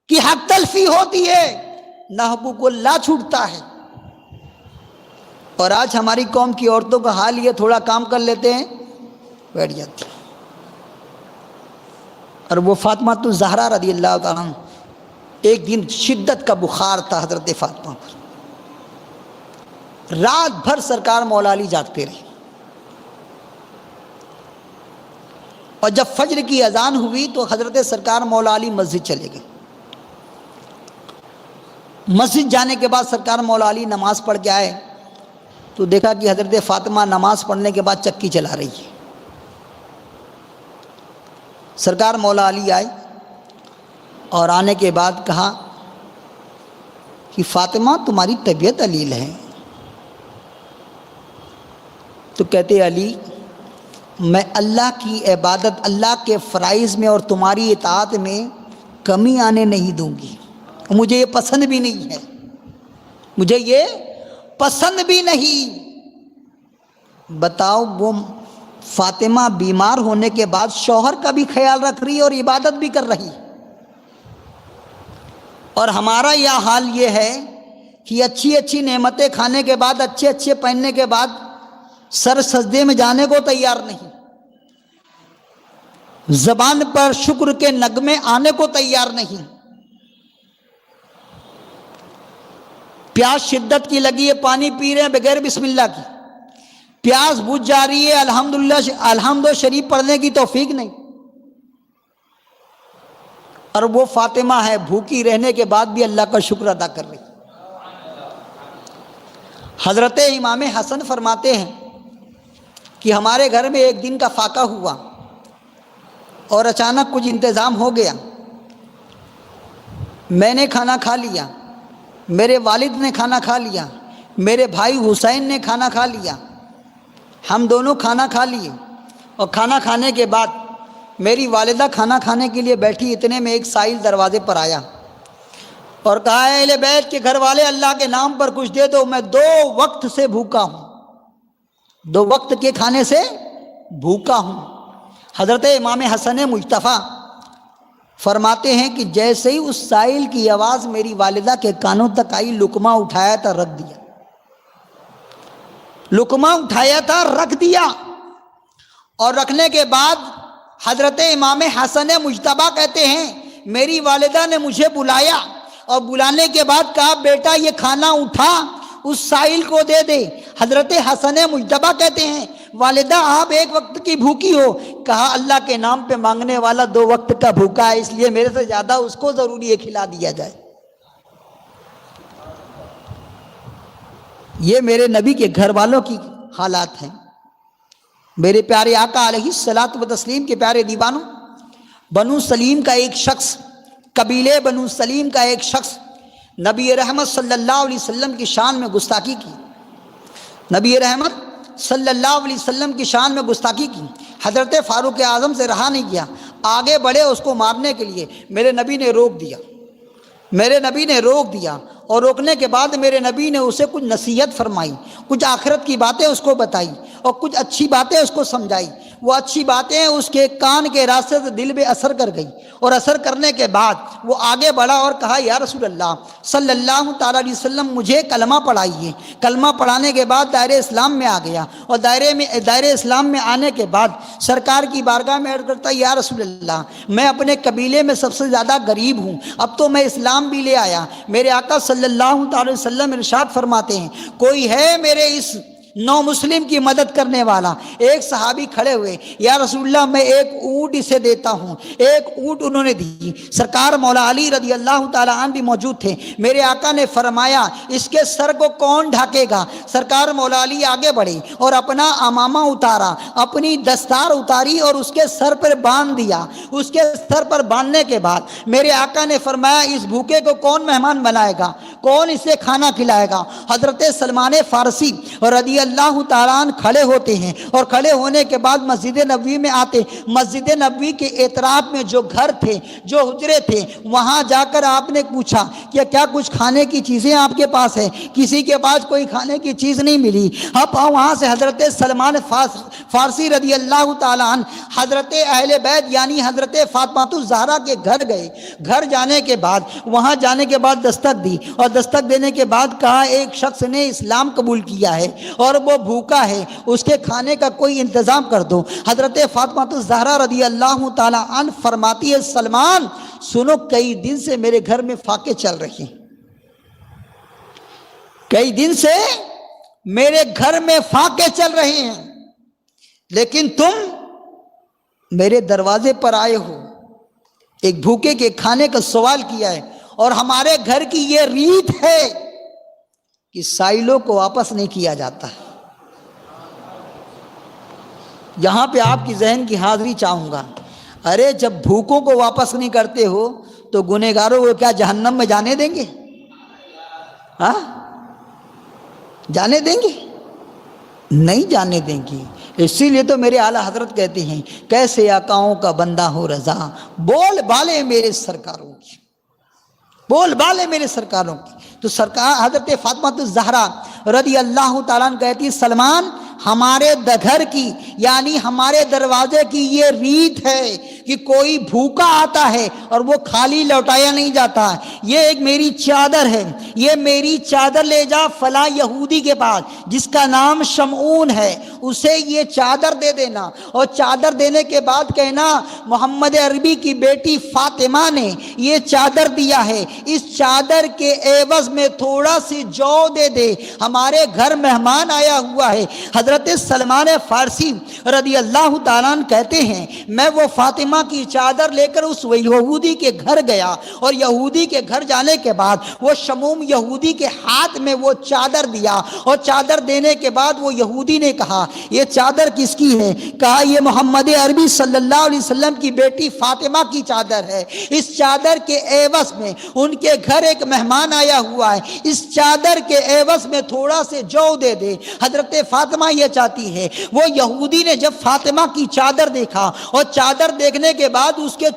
S1: کی حق تلفی ہوتی ہے، نہ حقوق اللہ چھوٹتا ہے. اور آج ہماری قوم کی عورتوں کا حال یہ، تھوڑا کام کر لیتے ہیں بیٹھ جاتی. اور وہ فاطمہ تو زہرا رضی اللہ تعالیٰ عنہ، ایک دن شدت کا بخار تھا حضرت فاطمہ پر، رات بھر سرکار مولا علی جاگتے رہے. اور جب فجر کی اذان ہوئی تو حضرت سرکار مولا علی مسجد چلے گئے. مسجد جانے کے بعد سرکار مولا علی نماز پڑھ کے آئے تو دیکھا کہ حضرت فاطمہ نماز پڑھنے کے بعد چکی چلا رہی ہے. سرکار مولا علی آئے اور آنے کے بعد کہا کہ فاطمہ تمہاری طبیعت علیل ہے. تو کہتے علی، میں اللہ کی عبادت، اللہ کے فرائض میں اور تمہاری اطاعت میں کمی آنے نہیں دوں گی. مجھے یہ پسند بھی نہیں ہے، مجھے یہ پسند بھی نہیں. بتاؤ، وہ فاطمہ بیمار ہونے کے بعد شوہر کا بھی خیال رکھ رہی اور عبادت بھی کر رہی، اور ہمارا یہ حال یہ ہے کہ اچھی نعمتیں کھانے کے بعد، اچھے پہننے کے بعد سر سجدے میں جانے کو تیار نہیں، زبان پر شکر کے نغمے آنے کو تیار نہیں. پیاس شدت کی لگی ہے، پانی پی رہے ہیں بغیر بسم اللہ کی، پیاس بجھ جا رہی ہے، الحمد شریف پڑھنے کی توفیق نہیں. اور وہ فاطمہ ہے بھوکی رہنے کے بعد بھی اللہ کا شکر ادا کر رہی. حضرت امام حسن فرماتے ہیں کہ ہمارے گھر میں ایک دن کا فاقہ ہوا اور اچانک کچھ انتظام ہو گیا. میں نے کھانا کھا لیا، میرے والد نے کھانا کھا لیا، میرے بھائی حسین نے کھانا کھا لیا، ہم دونوں کھانا کھا لیے. اور کھانا کھانے کے بعد میری والدہ کھانا کھانے کے لیے بیٹھی، اتنے میں ایک سائل دروازے پر آیا اور کہا، اے اہل بیت کے گھر والے، اللہ کے نام پر کچھ دے دو، میں 2 وقت سے بھوکا ہوں، 2 وقت کے کھانے سے بھوکا ہوں. حضرت امام حسن مجتبیٰ فرماتے ہیں کہ جیسے ہی اس سائل کی آواز میری والدہ کے کانوں تک آئی، لقمہ اٹھایا تھا رکھ دیا، لقمہ اٹھایا تھا رکھ دیا، اور رکھنے کے بعد حضرت امام حسن مجتبیٰ کہتے ہیں میری والدہ نے مجھے بلایا، اور بلانے کے بعد کہا بیٹا یہ کھانا اٹھا اس سائل کو دے دے۔ حضرت حسن مجتبیٰ کہتے ہیں والدہ آپ ایک وقت کی بھوکی ہو، کہا اللہ کے نام پہ مانگنے والا 2 وقت کا بھوکا ہے، اس لیے میرے سے زیادہ اس کو ضروری ہے کھلا دیا جائے۔ یہ میرے نبی کے گھر والوں کی حالات ہیں۔ میرے پیارے آقا علیہ الصلاۃ والتسلیم کے پیارے دیوانوں، بنو سلیم کا ایک شخص، قبیلے بنو سلیم کا ایک شخص نبی رحمت صلی اللہ علیہ وسلم کی شان میں گستاخی کی، نبی رحمت صلی اللہ علیہ وسلم کی شان میں گستاخی کی۔ حضرت فاروق اعظم سے رہا نہیں کیا، آگے بڑھے اس کو مارنے کے لیے، میرے نبی نے روک دیا، میرے نبی نے روک دیا، اور روکنے کے بعد میرے نبی نے اسے کچھ نصیحت فرمائی، کچھ آخرت کی باتیں اس کو بتائی، اور کچھ اچھی باتیں اس کو سمجھائی۔ وہ اچھی باتیں اس کے کان کے راستے سے دل پہ اثر کر گئی، اور اثر کرنے کے بعد وہ آگے بڑھا اور کہا یا رسول اللہ صلی اللہ تعالیٰ علیہ وسلم مجھے کلمہ پڑھائیے۔ کلمہ پڑھانے کے بعد دائرہ اسلام میں آ گیا، اور دائرہ اسلام میں آنے کے بعد سرکار کی بارگاہ میں عرض کرتا یا رسول اللہ میں اپنے قبیلے میں سب سے زیادہ غریب ہوں، اب تو میں اسلام بھی لے آیا۔ میرے آقا صلی اللہ تعالی وسلم ارشاد فرماتے ہیں کوئی ہے میرے اس نو مسلم کی مدد کرنے والا؟ ایک صحابی کھڑے ہوئے، یا رسول اللہ میں ایک اونٹ اسے دیتا ہوں۔ ایک اونٹ انہوں نے دی۔ سرکار مولا علی رضی اللہ تعالیٰ عنہ بھی موجود تھے۔ میرے آقا نے فرمایا اس کے سر کو کون ڈھاکے گا؟ سرکار مولا علی آگے بڑھے اور اپنا امامہ اتارا، اپنی دستار اتاری اور اس کے سر پر باندھ دیا۔ اس کے سر پر باندھنے کے بعد میرے آقا نے فرمایا اس بھوکے کو کون مہمان بنائے گا، کون اسے کھانا کھلائے گا؟ حضرت سلمان فارسی رضی اللہ تعالیٰ عنہ کھڑے ہوتے ہیں، اور کھڑے ہونے کے بعد مسجد نبوی میں آتے۔ مسجد نبوی کے اطراف میں جو گھر تھے، جو حجرے تھے، وہاں جا کر آپ نے پوچھا کہ کیا کچھ کھانے کی چیزیں آپ کے پاس ہے؟ کسی کے پاس کوئی کھانے کی چیز نہیں ملی۔ اب وہاں سے حضرت سلمان فارسی رضی اللہ تعالیٰ عنہ حضرت اہل بیت یعنی حضرت فاطمہ الزہرا کے گھر گئے۔ گھر جانے کے بعد وہاں جانے کے بعد دستک دی، اور دستک دینے کے بعد کہا ایک شخص نے اسلام قبول کیا ہے اور وہ بھوکا ہے، اس کے کھانے کا کوئی انتظام کر دو۔ حضرت فاطمہ الزہرا رضی اللہ تعالیٰ عنہ فرماتی ہے سلمان سنو کئی دن سے میرے گھر میں فاقے چل رہی ہیں، کئی دن سے میرے گھر میں فاقے چل رہے ہیں، لیکن تم میرے دروازے پر آئے ہو، ایک بھوکے کے کھانے کا سوال کیا ہے، اور ہمارے گھر کی یہ ریت ہے کہ سائلوں کو واپس نہیں کیا جاتا ہے۔ یہاں پہ آپ کی ذہن کی حاضری چاہوں گا، ارے جب بھوکوں کو واپس نہیں کرتے ہو تو گنہگاروں کو کیا جہنم میں جانے دیں گے؟ ہاں جانے دیں گے؟ نہیں جانے دیں گے۔ اسی لیے تو میرے اعلیٰ حضرت کہتے ہیں کیسے آقاؤں کا بندہ ہو رضا، بول بالے میرے سرکاروں کی، بول بالے میرے سرکاروں کی۔ تو سرکار حضرت فاطمہ الزہرا رضی اللہ تعالیٰ عنہ کہتی سلمان ہمارے گھر کی یعنی ہمارے دروازے کی یہ ریت ہے کہ کوئی بھوکا آتا ہے اور وہ خالی لوٹایا نہیں جاتا۔ یہ ایک میری چادر ہے، یہ میری چادر لے جا فلاں یہودی کے پاس جس کا نام شمعون ہے، اسے یہ چادر دے دینا، اور چادر دینے کے بعد کہنا محمد عربی کی بیٹی فاطمہ نے یہ چادر دیا ہے، اس چادر کے عوض میں تھوڑا سی جو دے دے، ہمارے گھر مہمان آیا ہوا ہے۔ حضرت سلمان فارسی رضی اللہ تعالیٰ عنہ کہتے ہیں میں وہ فاطمہ کی چادر لے کر اس یہودی کے گھر گیا، اور یہودی کے گھر جانے کے بعد وہ شموم یہودی کے ہاتھ میں وہ چادر دیا، اور چادر دینے کے بعد وہ یہودی نے کہا یہ چادر کس کی ہے؟ کہا یہ محمد عربی صلی اللہ علیہ وسلم کی بیٹی فاطمہ کی چادر ہے، اس چادر کے عوض میں ان کے گھر ایک مہمان آیا ہوا ہے، اس چادر کے عوض میں تھوڑا سے جو دے دے۔ حضرت فاطمہ یہ لیے چاہتی ہے۔ وہ یہودی نے جب فاطمہ کی چادر دیکھا اور چادر دیکھنے کے بعد اس کے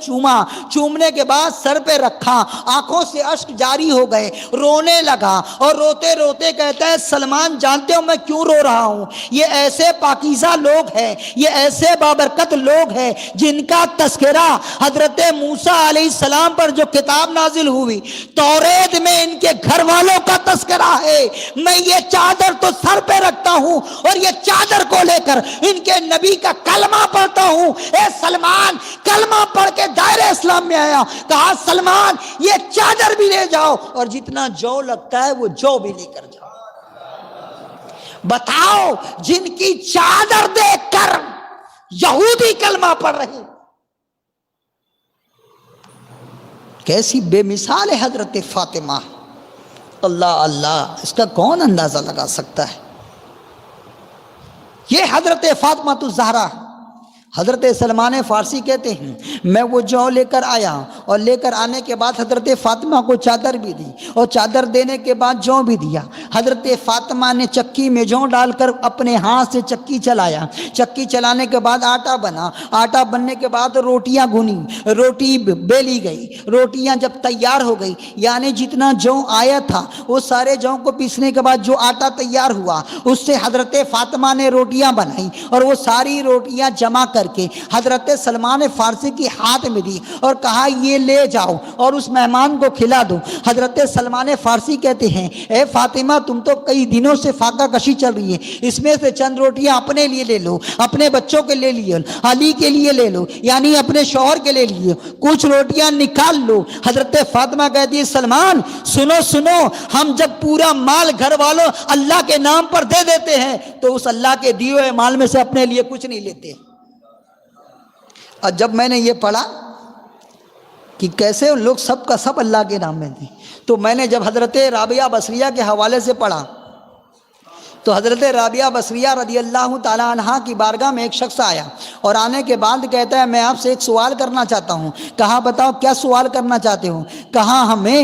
S1: چومنے کے بعد سر پہ رکھا، آنکھوں سے اشک جاری ہو گئے، رونے لگا اور روتے روتے کہتا ہے سلمان جانتے ہو میں کیوں رو رہا ہوں؟ یہ ایسے پاکیزہ لوگ ہیں، یہ ایسے بابرکت لوگ ہیں جن کا تذکرہ حضرت موسیٰ علیہ السلام پر جو کتاب نازل ہوئی توریت میں ان کے گھر والوں کا تذکرہ ہے۔ میں یہ چادر تو سر پہ رکھتا ہوں اور یہ چادر کو لے کر ان کے نبی کا کلمہ پڑھتا ہوں۔ اے سلمان کلمہ پڑھ کے دائرہ اسلام میں آیا، کہا سلمان یہ چادر بھی لے جاؤ اور جتنا جو لگتا ہے وہ جو بھی لے کر جاؤ۔ بتاؤ جن کی چادر دیکھ کر یہودی کلمہ پڑھ رہے، کیسی بے مثال ہے حضرت فاطمہ۔ اللہ اللہ، اس کا کون اندازہ لگا سکتا ہے؟ یہ حضرت فاطمہ الزہرا۔ حضرت سلمان فارسی کہتے ہیں میں وہ جو لے کر آیا اور لے کر آنے کے بعد حضرت فاطمہ کو چادر بھی دی اور چادر دینے کے بعد جو بھی دیا۔ حضرت فاطمہ نے چکی میں جو ڈال کر اپنے ہاتھ سے چکی چلایا، چکی چلانے کے بعد آٹا بنا، آٹا بننے کے بعد روٹیاں گھنی، روٹی بیلی گئی، روٹیاں جب تیار ہو گئی یعنی جتنا جو آیا تھا وہ سارے جو کو پیسنے کے بعد جو آٹا تیار ہوا اس سے حضرت فاطمہ نے روٹیاں بنائی اور وہ ساری روٹیاں جمع کر کے حضرت سلمان فارسی کی ہاتھ میں دی اور کہا یہ لے جاؤ اور اس مہمان کو کھلا دو۔ حضرت سلمان فارسی کہتے ہیں اے فاطمہ تم تو کئی دنوں سے فاقہ کشی چل رہی ہے، اس میں سے چند روٹیاں اپنے لیے لے لو، اپنے بچوں کے لے لیے، علی کے لیے لے لو یعنی اپنے شوہر کے لے لیے، کچھ روٹیاں نکال لو۔ حضرت فاطمہ کہتی ہے سلمان سنو سنو، ہم جب پورا مال گھر والوں اللہ کے نام پر دے دیتے ہیں تو اس اللہ کے دیے ہوئے مال میں سے اپنے لیے کچھ نہیں لیتے۔ اور جب میں نے یہ پڑھا کہ کیسے لوگ سب کا سب اللہ کے نام میں دیں، تو میں نے جب حضرت رابعہ بصریہ کے حوالے سے پڑھا تو حضرت رابعہ بصریہ رضی اللہ تعالیٰ عنہ کی بارگاہ میں ایک شخص آیا اور آنے کے بعد کہتا ہے میں آپ سے ایک سوال کرنا چاہتا ہوں۔ کہا بتاؤ کیا سوال کرنا چاہتے ہو؟ کہا ہمیں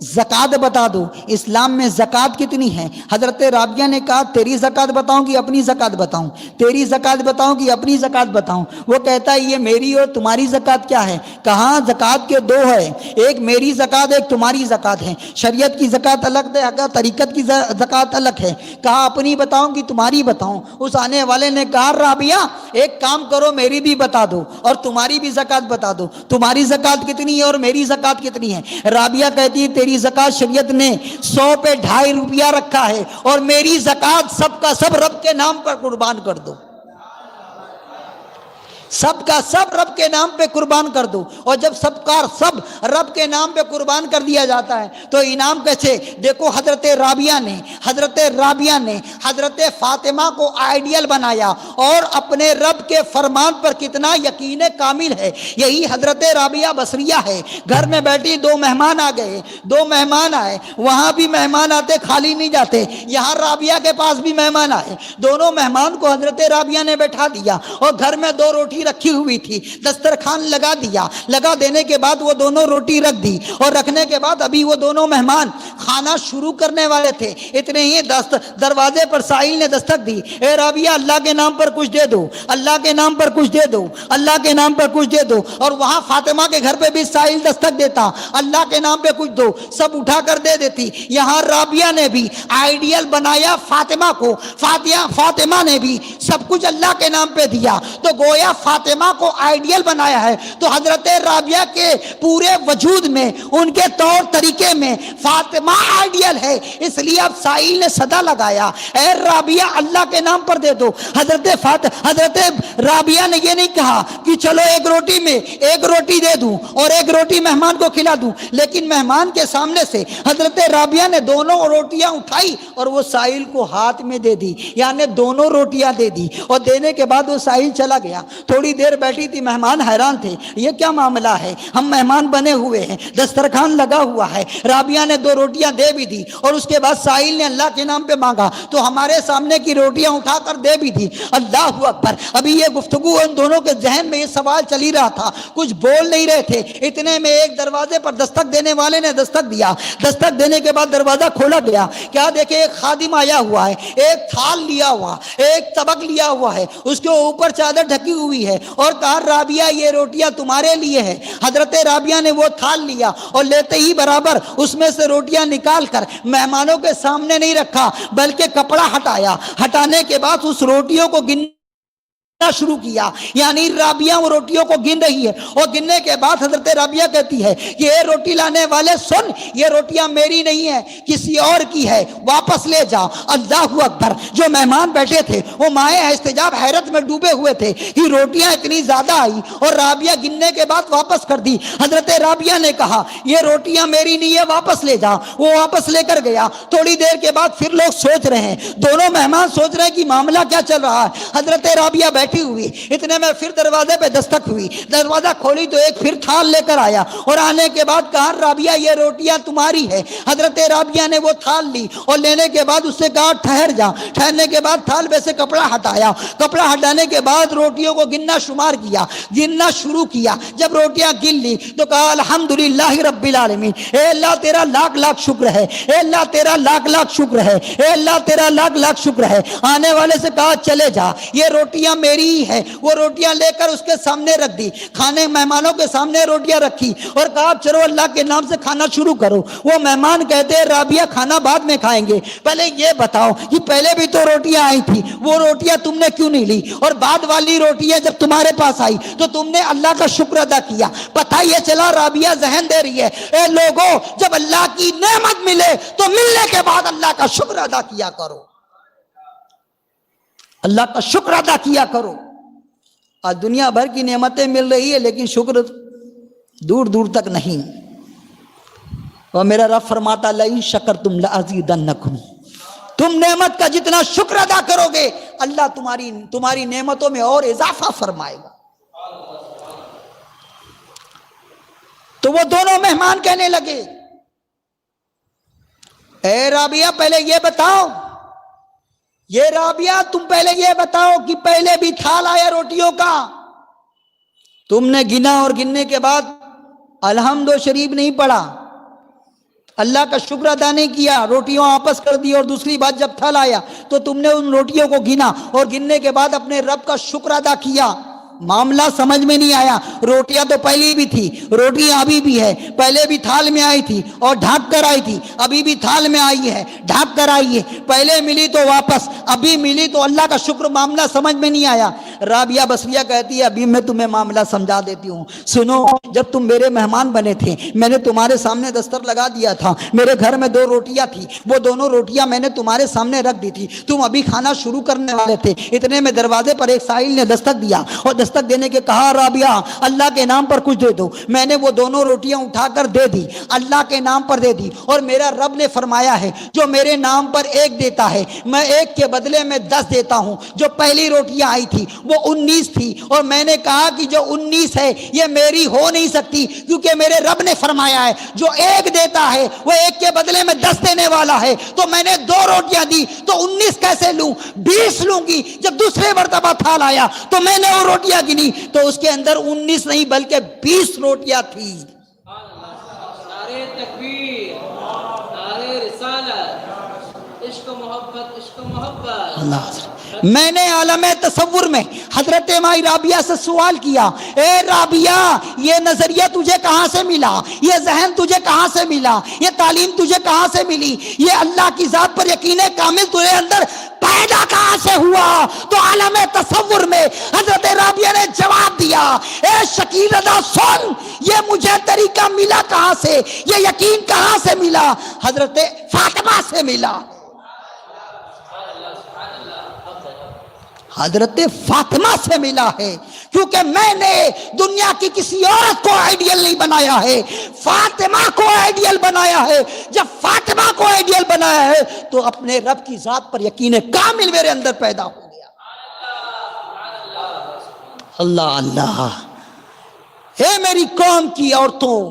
S1: زکوٰۃ بتا دو، اسلام میں زکوٰۃ کتنی ہے؟ حضرت رابعہ نے کہا تیری زکوٰۃ بتاؤں کہ اپنی زکوٰۃ بتاؤں؟ تیری زکوٰۃ بتاؤں کہ اپنی زکوٰۃ بتاؤں؟ وہ کہتا ہے یہ میری اور تمہاری زکوٰۃ کیا ہے؟ کہا زکوٰۃ کے دو ہے، ایک میری زکوٰۃ ایک تمہاری زکوٰۃ ہے، شریعت کی زکوٰۃ الگ ہے، اگر طریقت کی زکوٰۃ الگ ہے۔ کہا اپنی بتاؤں کہ تمہاری بتاؤں؟ اس آنے والے نے کہا رابعہ ایک کام کرو میری بھی بتا دو اور تمہاری بھی زکوٰۃ بتا دو، تمہاری زکوٰۃ کتنی ہے اور میری زکوٰۃ کتنی ہے؟ رابعہ کہتی ہے تیری زکوٰۃ شریعت نے 100 پہ 2.5 روپیہ رکھا ہے اور میری زکوٰۃ سب کا سب رب کے نام پر قربان کر دو، سب کا سب رب کے نام پہ قربان کر دو۔ اور جب سب کا سب رب کے نام پہ قربان کر دیا جاتا ہے تو انعام کیسے؟ دیکھو حضرت رابعہ نے حضرت فاطمہ کو آئیڈیل بنایا اور اپنے رب کے فرمان پر کتنا یقین کامل ہے۔ یہی حضرت رابعہ بصریہ ہے۔ گھر میں بیٹھی دو مہمان آ گئے، دو مہمان آئے، وہاں بھی مہمان آتے خالی نہیں جاتے، یہاں رابعہ کے پاس بھی مہمان آئے، دونوں مہمان کو حضرت رابعہ نے بیٹھا دیا اور گھر میں 2 روٹی رکھی ہوئی تھی، دسترخوان لگا دیا، لگا دینے کے بعد وہ دونوں روٹی رکھ دی اور رکھنے کے بعد ابھی وہ دونوں مہمان کھانا شروع کرنے والے تھے، اتنے ہی دروازے پر سائل نے دستک دی، اے رابعہ اللہ کے نام پر کچھ دے دو، اللہ کے نام پر کچھ دے دو، اللہ کے نام پر کچھ دے دو۔ اور وہاں فاطمہ کے گھر پہ بھی سائل دستک دیتا، اللہ کے نام پہ کچھ دو، سب اٹھا کر دے دیتی۔ یہاں رابعہ نے بھی آئیڈیل بنایا فاطمہ کو، فاطمہ نے بھی سب کچھ اللہ کے نام پہ دیا، تو گویا فاطمہ کو آئیڈیل بنایا ہے۔ تو حضرت رابعہ کے پورے وجود میں، ان کے طور طریقے میں فاطمہ آئیڈیل ہے، اس لیے اب سائل نے صدا لگایا اے رابعہ اللہ کے نام پر دے دو۔ حضرت رابعہ نے یہ نہیں کہا کہ چلو ایک روٹی میں ایک روٹی دے دوں اور ایک روٹی مہمان کو کھلا دوں، لیکن مہمان کے سامنے سے حضرت رابعہ نے دونوں روٹیاں اٹھائی اور وہ سائل کو ہاتھ میں دے دی، یعنی دونوں روٹیاں دے دی، اور دینے کے بعد وہ سائل چلا گیا۔ تو تھوڑی دیر بیٹھی تھی، مہمان حیران تھے، یہ کیا معاملہ ہے، ہم مہمان بنے ہوئے ہیں، دسترخوان لگا ہوا ہے، رابعہ نے 2 روٹیاں دے بھی دی اور اس کے بعد سائل نے اللہ کے نام پہ مانگا تو ہمارے سامنے کی روٹیاں اٹھا کر دے بھی دی۔ اللہ اکبر! ابھی یہ گفتگو ان دونوں کے ذہن میں یہ سوال چل ہی رہا تھا، کچھ بول نہیں رہے تھے، اتنے میں ایک دروازے پر دستک دینے والے نے دستک دیا، دستک دینے کے بعد دروازہ کھولا گیا، کیا دیکھے ایک خادم آیا ہوا ہے، ایک تھال لیا ہوا، ایک طبق لیا ہوا ہے، اس کے اوپر چادر ڈھکی ہوئی ہے اور کہا رابعہ یہ روٹیاں تمہارے لیے ہے۔ حضرت رابعہ نے وہ تھال لیا اور لیتے ہی برابر اس میں سے روٹیاں نکال کر مہمانوں کے سامنے نہیں رکھا بلکہ کپڑا ہٹایا، ہٹانے کے بعد اس روٹیوں کو گننا شروع کیا، یعنی رابعہ وہ روٹیوں کو گن رہی ہے اور گننے کے بعد حضرت رابعہ کہتی ہے کہ اے روٹی لانے والے سن، یہ روٹیاں میری نہیں ہے کسی اور کی ہے، واپس لے جا۔ اللہ اکبر! جو مہمان بیٹھے تھے وہ مائے احتجاب حیرت میں ڈوبے ہوئے تھے کہ روٹیاں اتنی زیادہ آئی اور رابعہ گننے کے بعد واپس کر دی۔ حضرت رابعہ نے کہا یہ روٹیاں میری نہیں ہے، واپس لے جا۔ وہ واپس لے کر گیا۔ تھوڑی دیر کے بعد پھر لوگ سوچ رہے ہیں، دونوں مہمان سوچ رہے ہیں کہ معاملہ کیا چل رہا ہے۔ حضرت رابعہ بیٹھی ہوئی، اتنے میں پھر دروازے پہ دستک ہوئی، دروازہ کھولی تو ایک پھر تھال لے کر آیا اور آنے کے بعد کہا رابعہ یہ روٹیاں تمہاری ہے۔ حضرت رابعہ نے وہ تھال لی اور لینے کے بعد اس سے کہا ٹھہر جا۔ ٹھہرنے کے بعد تھال میں سے کپڑا ہٹایا، کپڑا ہٹانے کے بعد روٹیوں کو گننا شمار کیا، گننا شروع کیا۔ جب روٹیاں گن لی تو کہا الحمدللہ رب العالمین، اے اللہ تیرا لاکھ لاکھ شکر ہے، اے اللہ تیرا لاکھ لاکھ شکر ہے، اے اللہ تیرا لاکھ لاکھ شکر ہے۔ آنے والے سے کہا چلے جا، یہ روٹیاں میری ہی ہے۔ وہ روٹیاں لے کر اس کے سامنے رکھ دی، کھانے مہمانوں کے سامنے روٹیاں رکھی اور کہا چلو اللہ کے نام سے کھانا شروع کرو۔ وہ مہمان کہتے ہیں رابعہ کھانا بعد میں کھائیں گے، پہلے یہ بتاؤ کہ پہلے بھی تو روٹیاں آئی تھی، وہ روٹیاں تم نے کیوں نہیں لی، اور بعد والی روٹیاں جب تمہارے پاس آئی تو تم نے اللہ کا شکر ادا کیا۔ پتہ یہ چلا رابعہ ذہن دے رہی ہے، اے لوگوں جب اللہ کی نعمت ملے تو ملنے کے بعد اللہ کا شکر ادا کیا کرو، اللہ کا شکر ادا کیا کرو۔ آج دنیا بھر کی نعمتیں مل رہی ہے لیکن شکر دور دور تک نہیں۔ اور میرا رب فرماتا لئن شکرتم لازیدنکم، تم نعمت کا جتنا شکر ادا کرو گے اللہ تمہاری نعمتوں میں اور اضافہ فرمائے گا۔ تو وہ دونوں مہمان کہنے لگے اے رابعہ پہلے یہ بتاؤ، یہ رابعہ تم پہلے یہ بتاؤ کہ پہلے بھی تھال آیا روٹیوں کا، تم نے گنا اور گننے کے بعد الحمد و شریف نہیں پڑھا، اللہ کا شکر ادا نہیں کیا، روٹیوں واپس کر دی، اور دوسری بات جب تھال آیا تو تم نے ان روٹیوں کو گنا اور گننے کے بعد اپنے رب کا شکر ادا کیا۔ معاملہ سمجھ میں نہیں آیا۔ روٹیاں تو پہلی بھی تھی، روٹیاں ابھی بھی ہے، پہلے بھی تھال میں آئی تھی اور ڈھانپ کر آئی تھی، ابھی بھی تھال میں آئی ہے، ڈھانپ کر آئی ہے، پہلے ملی تو واپس، ابھی ملی تو اللہ کا شکر۔ معاملہ سمجھ میں نہیں آیا۔ رابعہ بصریہ کہتی ہے ابھی میں تمہیں معاملہ سمجھا دیتی ہوں، سنو، جب تم میرے مہمان بنے تھے میں نے تمہارے سامنے دستر لگا دیا تھا، میرے گھر میں 2 روٹیاں تھی، وہ دونوں روٹیاں میں نے تمہارے سامنے رکھ دی تھی، تم ابھی کھانا شروع کرنے والے تھے، اتنے میں دروازے پر ایک سائل نے دستک دیا اور دستک دینے کے کہا رابعہ اللہ کے نام پر کچھ دے دو۔ میں نے وہ دونوں روٹیاں اٹھا کر دے دی، اللہ کے نام پر دے دی، اور میرا رب نے فرمایا ہے جو میرے نام پر 1 دیتا ہے میں 1 کے بدلے میں 10 دیتا ہوں۔ جو پہلی روٹیاں آئی تھی وہ 19 تھی، اور میں نے کہا کہ جو 19 ہے یہ میری ہو نہیں سکتی کیونکہ میرے رب نے فرمایا ہے جو 1 دیتا ہے وہ 1 کے بدلے میں 10 دینے والا ہے، تو میں نے 2 روٹیاں دی تو 19 کیسے لوں، 20 لوں گی۔ جب دوسرے مرتبہ تھال آیا تو میں نے وہ روٹیاں گنی تو اس کے اندر 19 نہیں بلکہ 20 روٹیاں تھی۔ نعرہ تکبیر، نعرہ رسالت، عشق و محبت، عشق و محبت۔ اللہ میں نے عالم تصور میں حضرت مائی رابعہ سے سوال کیا، اے رابعہ یہ نظریہ تجھے کہاں سے ملا، یہ ذہن تجھے کہاں سے ملا، یہ تعلیم تجھے کہاں سے ملی، یہ اللہ کی ذات پر یقین کامل تجھے اندر پیدا کہاں سے ہوا؟ تو عالم تصور میں حضرت رابعہ نے جواب دیا، اے شکیل ادا سن، یہ مجھے طریقہ ملا کہاں سے، یہ یقین کہاں سے ملا؟ حضرت فاطمہ سے ملا، حضرت فاطمہ سے ملا ہے، کیونکہ میں نے دنیا کی کسی عورت کو آئیڈیل نہیں بنایا ہے، فاطمہ کو آئیڈیل بنایا ہے۔ جب فاطمہ کو آئیڈیل بنایا ہے تو اپنے رب کی ذات پر یقین کامل میرے اندر پیدا ہو گیا۔ اللہ اللہ، اے میری قوم کی عورتوں،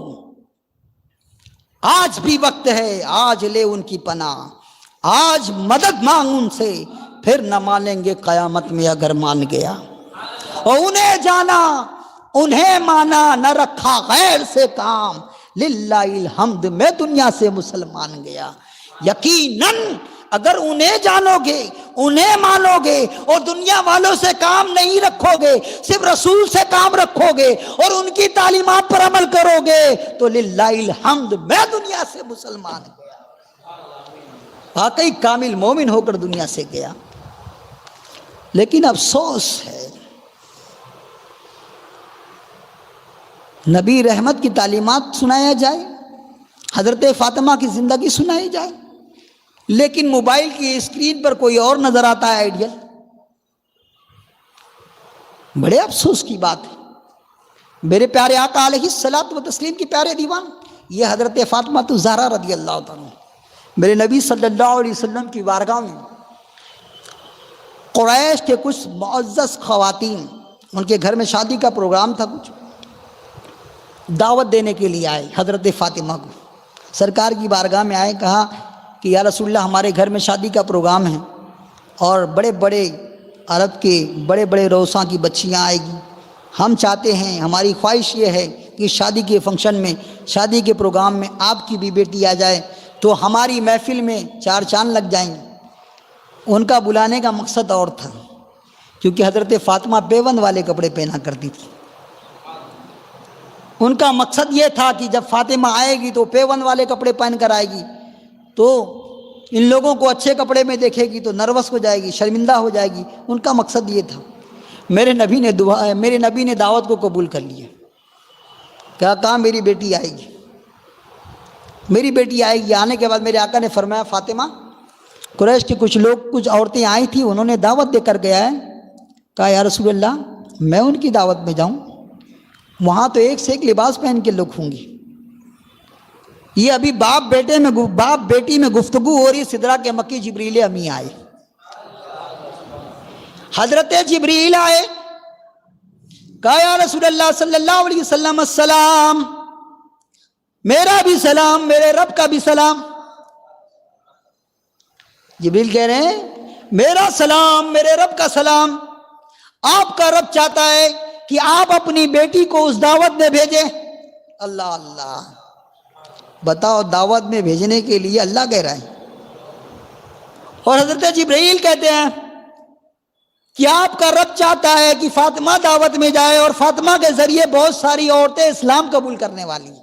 S1: آج بھی وقت ہے، آج لے ان کی پناہ، آج مدد مانگ ان سے، پھر نہ مانیں گے قیامت میں اگر مان گیا۔ اور انہیں جانا انہیں مانا، نہ رکھا غیر سے کام، للہ الحمد میں دنیا سے مسلمان گیا۔ یقیناً اگر انہیں جانو گے، انہیں مانو گے اور دنیا والوں سے کام نہیں رکھو گے، صرف رسول سے کام رکھو گے اور ان کی تعلیمات پر عمل کرو گے، تو للہ الحمد میں دنیا سے مسلمان گیا، واقعی کامل مومن ہو کر دنیا سے گیا۔ لیکن افسوس ہے، نبی رحمت کی تعلیمات سنایا جائے، حضرت فاطمہ کی زندگی سنائی جائے، لیکن موبائل کی اسکرین پر کوئی اور نظر آتا ہے آئیڈیل۔ بڑے افسوس کی بات ہے۔ میرے پیارے آقا علیہ الصلوۃ والتسلیم کی پیارے دیوان، یہ حضرت فاطمہ الزہرا رضی اللہ تعالیٰ میرے نبی صلی اللہ علیہ وسلم کی بارگاہ میں قریش کے کچھ معزز خواتین، ان کے گھر میں شادی کا پروگرام تھا، کچھ دعوت دینے کے لیے آئے حضرت فاطمہ کو، سرکار کی بارگاہ میں آئے، کہا کہ یا رسول اللہ ہمارے گھر میں شادی کا پروگرام ہے اور بڑے بڑے عرب کے بڑے بڑے روساں کی بچیاں آئے گی، ہم چاہتے ہیں، ہماری خواہش یہ ہے کہ شادی کے فنکشن میں، شادی کے پروگرام میں آپ کی بھی بیٹی آ جائے تو ہماری محفل میں چار چاند لگ جائیں گے۔ ان کا بلانے کا مقصد اور تھا، کیونکہ حضرت فاطمہ پیوند والے کپڑے پہنا کرتی تھی۔ ان کا مقصد یہ تھا کہ جب فاطمہ آئے گی تو پیوند والے کپڑے پہن کر آئے گی تو ان لوگوں کو اچھے کپڑے میں دیکھے گی تو نروس ہو جائے گی، شرمندہ ہو جائے گی۔ ان کا مقصد یہ تھا۔ میرے نبی نے دعوت کو قبول کر لیا، کہا میری بیٹی آئے گی، میری بیٹی آئے گی۔ آنے کے بعد میرے آقا نے فرمایا فاطمہ، قریش کے کچھ لوگ، کچھ عورتیں آئی تھیں، انہوں نے دعوت دے کر گیا ہے۔ کہا یا رسول اللہ میں ان کی دعوت میں جاؤں؟ وہاں تو ایک سے ایک لباس پہن کے لوگ ہوں گی، یہ ابھی باپ بیٹی میں گفتگو ہو رہی، سدرا کے مکی جبریل امی آئے، حضرت جبریل آئے، کہا یا رسول اللہ صلی اللہ علیہ وسلم السلام، میرا بھی سلام، میرے رب کا بھی سلام۔ جبریل کہہ رہے ہیں میرا سلام، میرے رب کا سلام، آپ کا رب چاہتا ہے کہ آپ اپنی بیٹی کو اس دعوت میں بھیجیں۔ اللہ اللہ، بتاؤ، دعوت میں بھیجنے کے لیے اللہ کہہ رہا ہے، اور حضرت جبرائیل کہتے ہیں کہ آپ کا رب چاہتا ہے کہ فاطمہ دعوت میں جائے اور فاطمہ کے ذریعے بہت ساری عورتیں اسلام قبول کرنے والی ہیں۔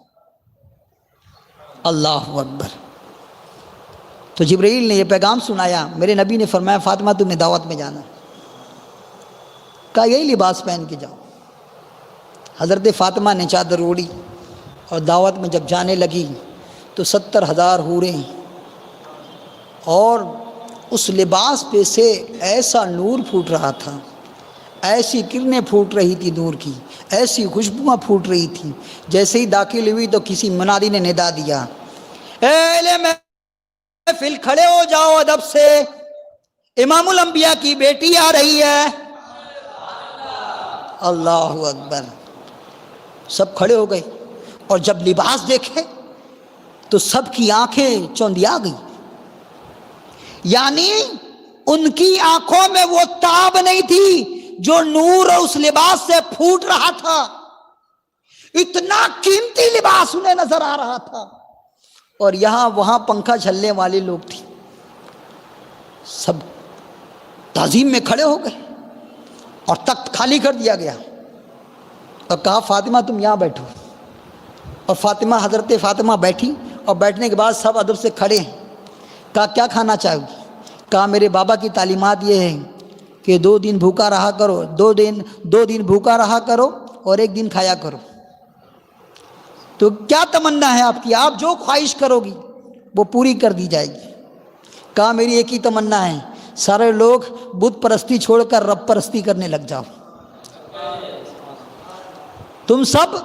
S1: اللہ اکبر۔ تو جبرائیل نے یہ پیغام سنایا، میرے نبی نے فرمایا فاطمہ تم نے دعوت میں جانا، کہا یہی لباس پہن کے جاؤ۔ حضرت فاطمہ نے چادر اوڑھی اور دعوت میں جب جانے لگی تو 70,000 حوریں، اور اس لباس پہ سے ایسا نور پھوٹ رہا تھا، ایسی کرنیں پھوٹ رہی تھی نور کی، ایسی خوشبوئیں پھوٹ رہی تھی۔ جیسے ہی داخل ہوئی تو کسی منادی نے ندا دیا، اے اہل محفل کھڑے ہو جاؤ ادب سے، امام الانبیاء کی بیٹی آ رہی ہے۔ اللہ اکبر۔ سب کھڑے ہو گئے اور جب لباس دیکھے تو سب کی آنکھیں چوندیا گئی، یعنی ان کی آنکھوں میں وہ تاب نہیں تھی جو نور اس لباس سے پھوٹ رہا تھا۔ اتنا قیمتی لباس انہیں نظر آ رہا تھا، اور یہاں وہاں پنکھا جھلنے والے لوگ تھے، سب تعظیم میں کھڑے ہو گئے اور تخت خالی کر دیا گیا اور کہا فاطمہ تم یہاں بیٹھو۔ اور حضرت فاطمہ بیٹھی، اور بیٹھنے کے بعد سب ادب سے کھڑے ہیں۔ کہا کیا کھانا چاہو گی؟ کہا میرے بابا کی تعلیمات یہ ہے کہ 2 دن بھوکا رہا کرو، 2 دن بھوکا رہا کرو اور 1 دن کھایا کرو۔ تو کیا تمنا ہے آپ کی؟ آپ جو خواہش کرو گی وہ پوری کر دی جائے گی۔ کہا میری ایک ہی تمنا ہے، سارے لوگ بت پرستی چھوڑ کر رب پرستی کرنے لگ جاؤ۔ تم سب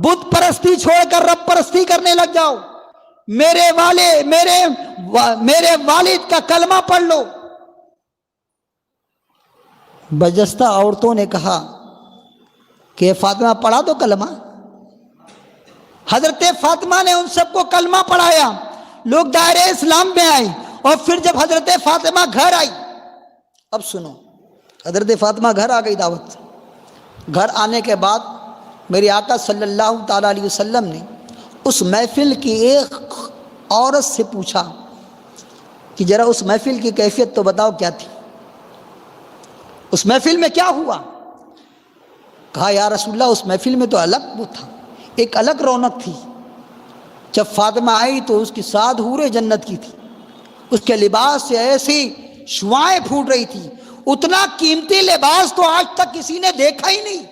S1: بت پرستی چھوڑ کر رب پرستی کرنے لگ جاؤ، میرے والد کا کلمہ پڑھ لو۔ برجستہ عورتوں نے کہا کہ فاطمہ پڑھا تو کلمہ. حضرت فاطمہ نے ان سب کو کلمہ پڑھایا، لوگ دائرہ اسلام میں آئے. اور پھر جب حضرت فاطمہ گھر آئی، اب سنو، حضرت فاطمہ گھر آ گئی دعوت. گھر آنے کے بعد میرے آقا صلی اللہ تعالیٰ علیہ وسلم نے اس محفل کی ایک عورت سے پوچھا کہ ذرا اس محفل کی کیفیت تو بتاؤ کیا تھی، اس محفل میں کیا ہوا؟ کہا یا رسول اللہ اس محفل میں تو الگ وہ تھا، ایک الگ رونق تھی. جب فاطمہ آئی تو اس کی 7 حوریں جنت کی تھی، اس کے لباس سے ایسی شعاعیں پھوٹ رہی تھی. اتنا قیمتی لباس تو آج تک کسی نے دیکھا ہی نہیں،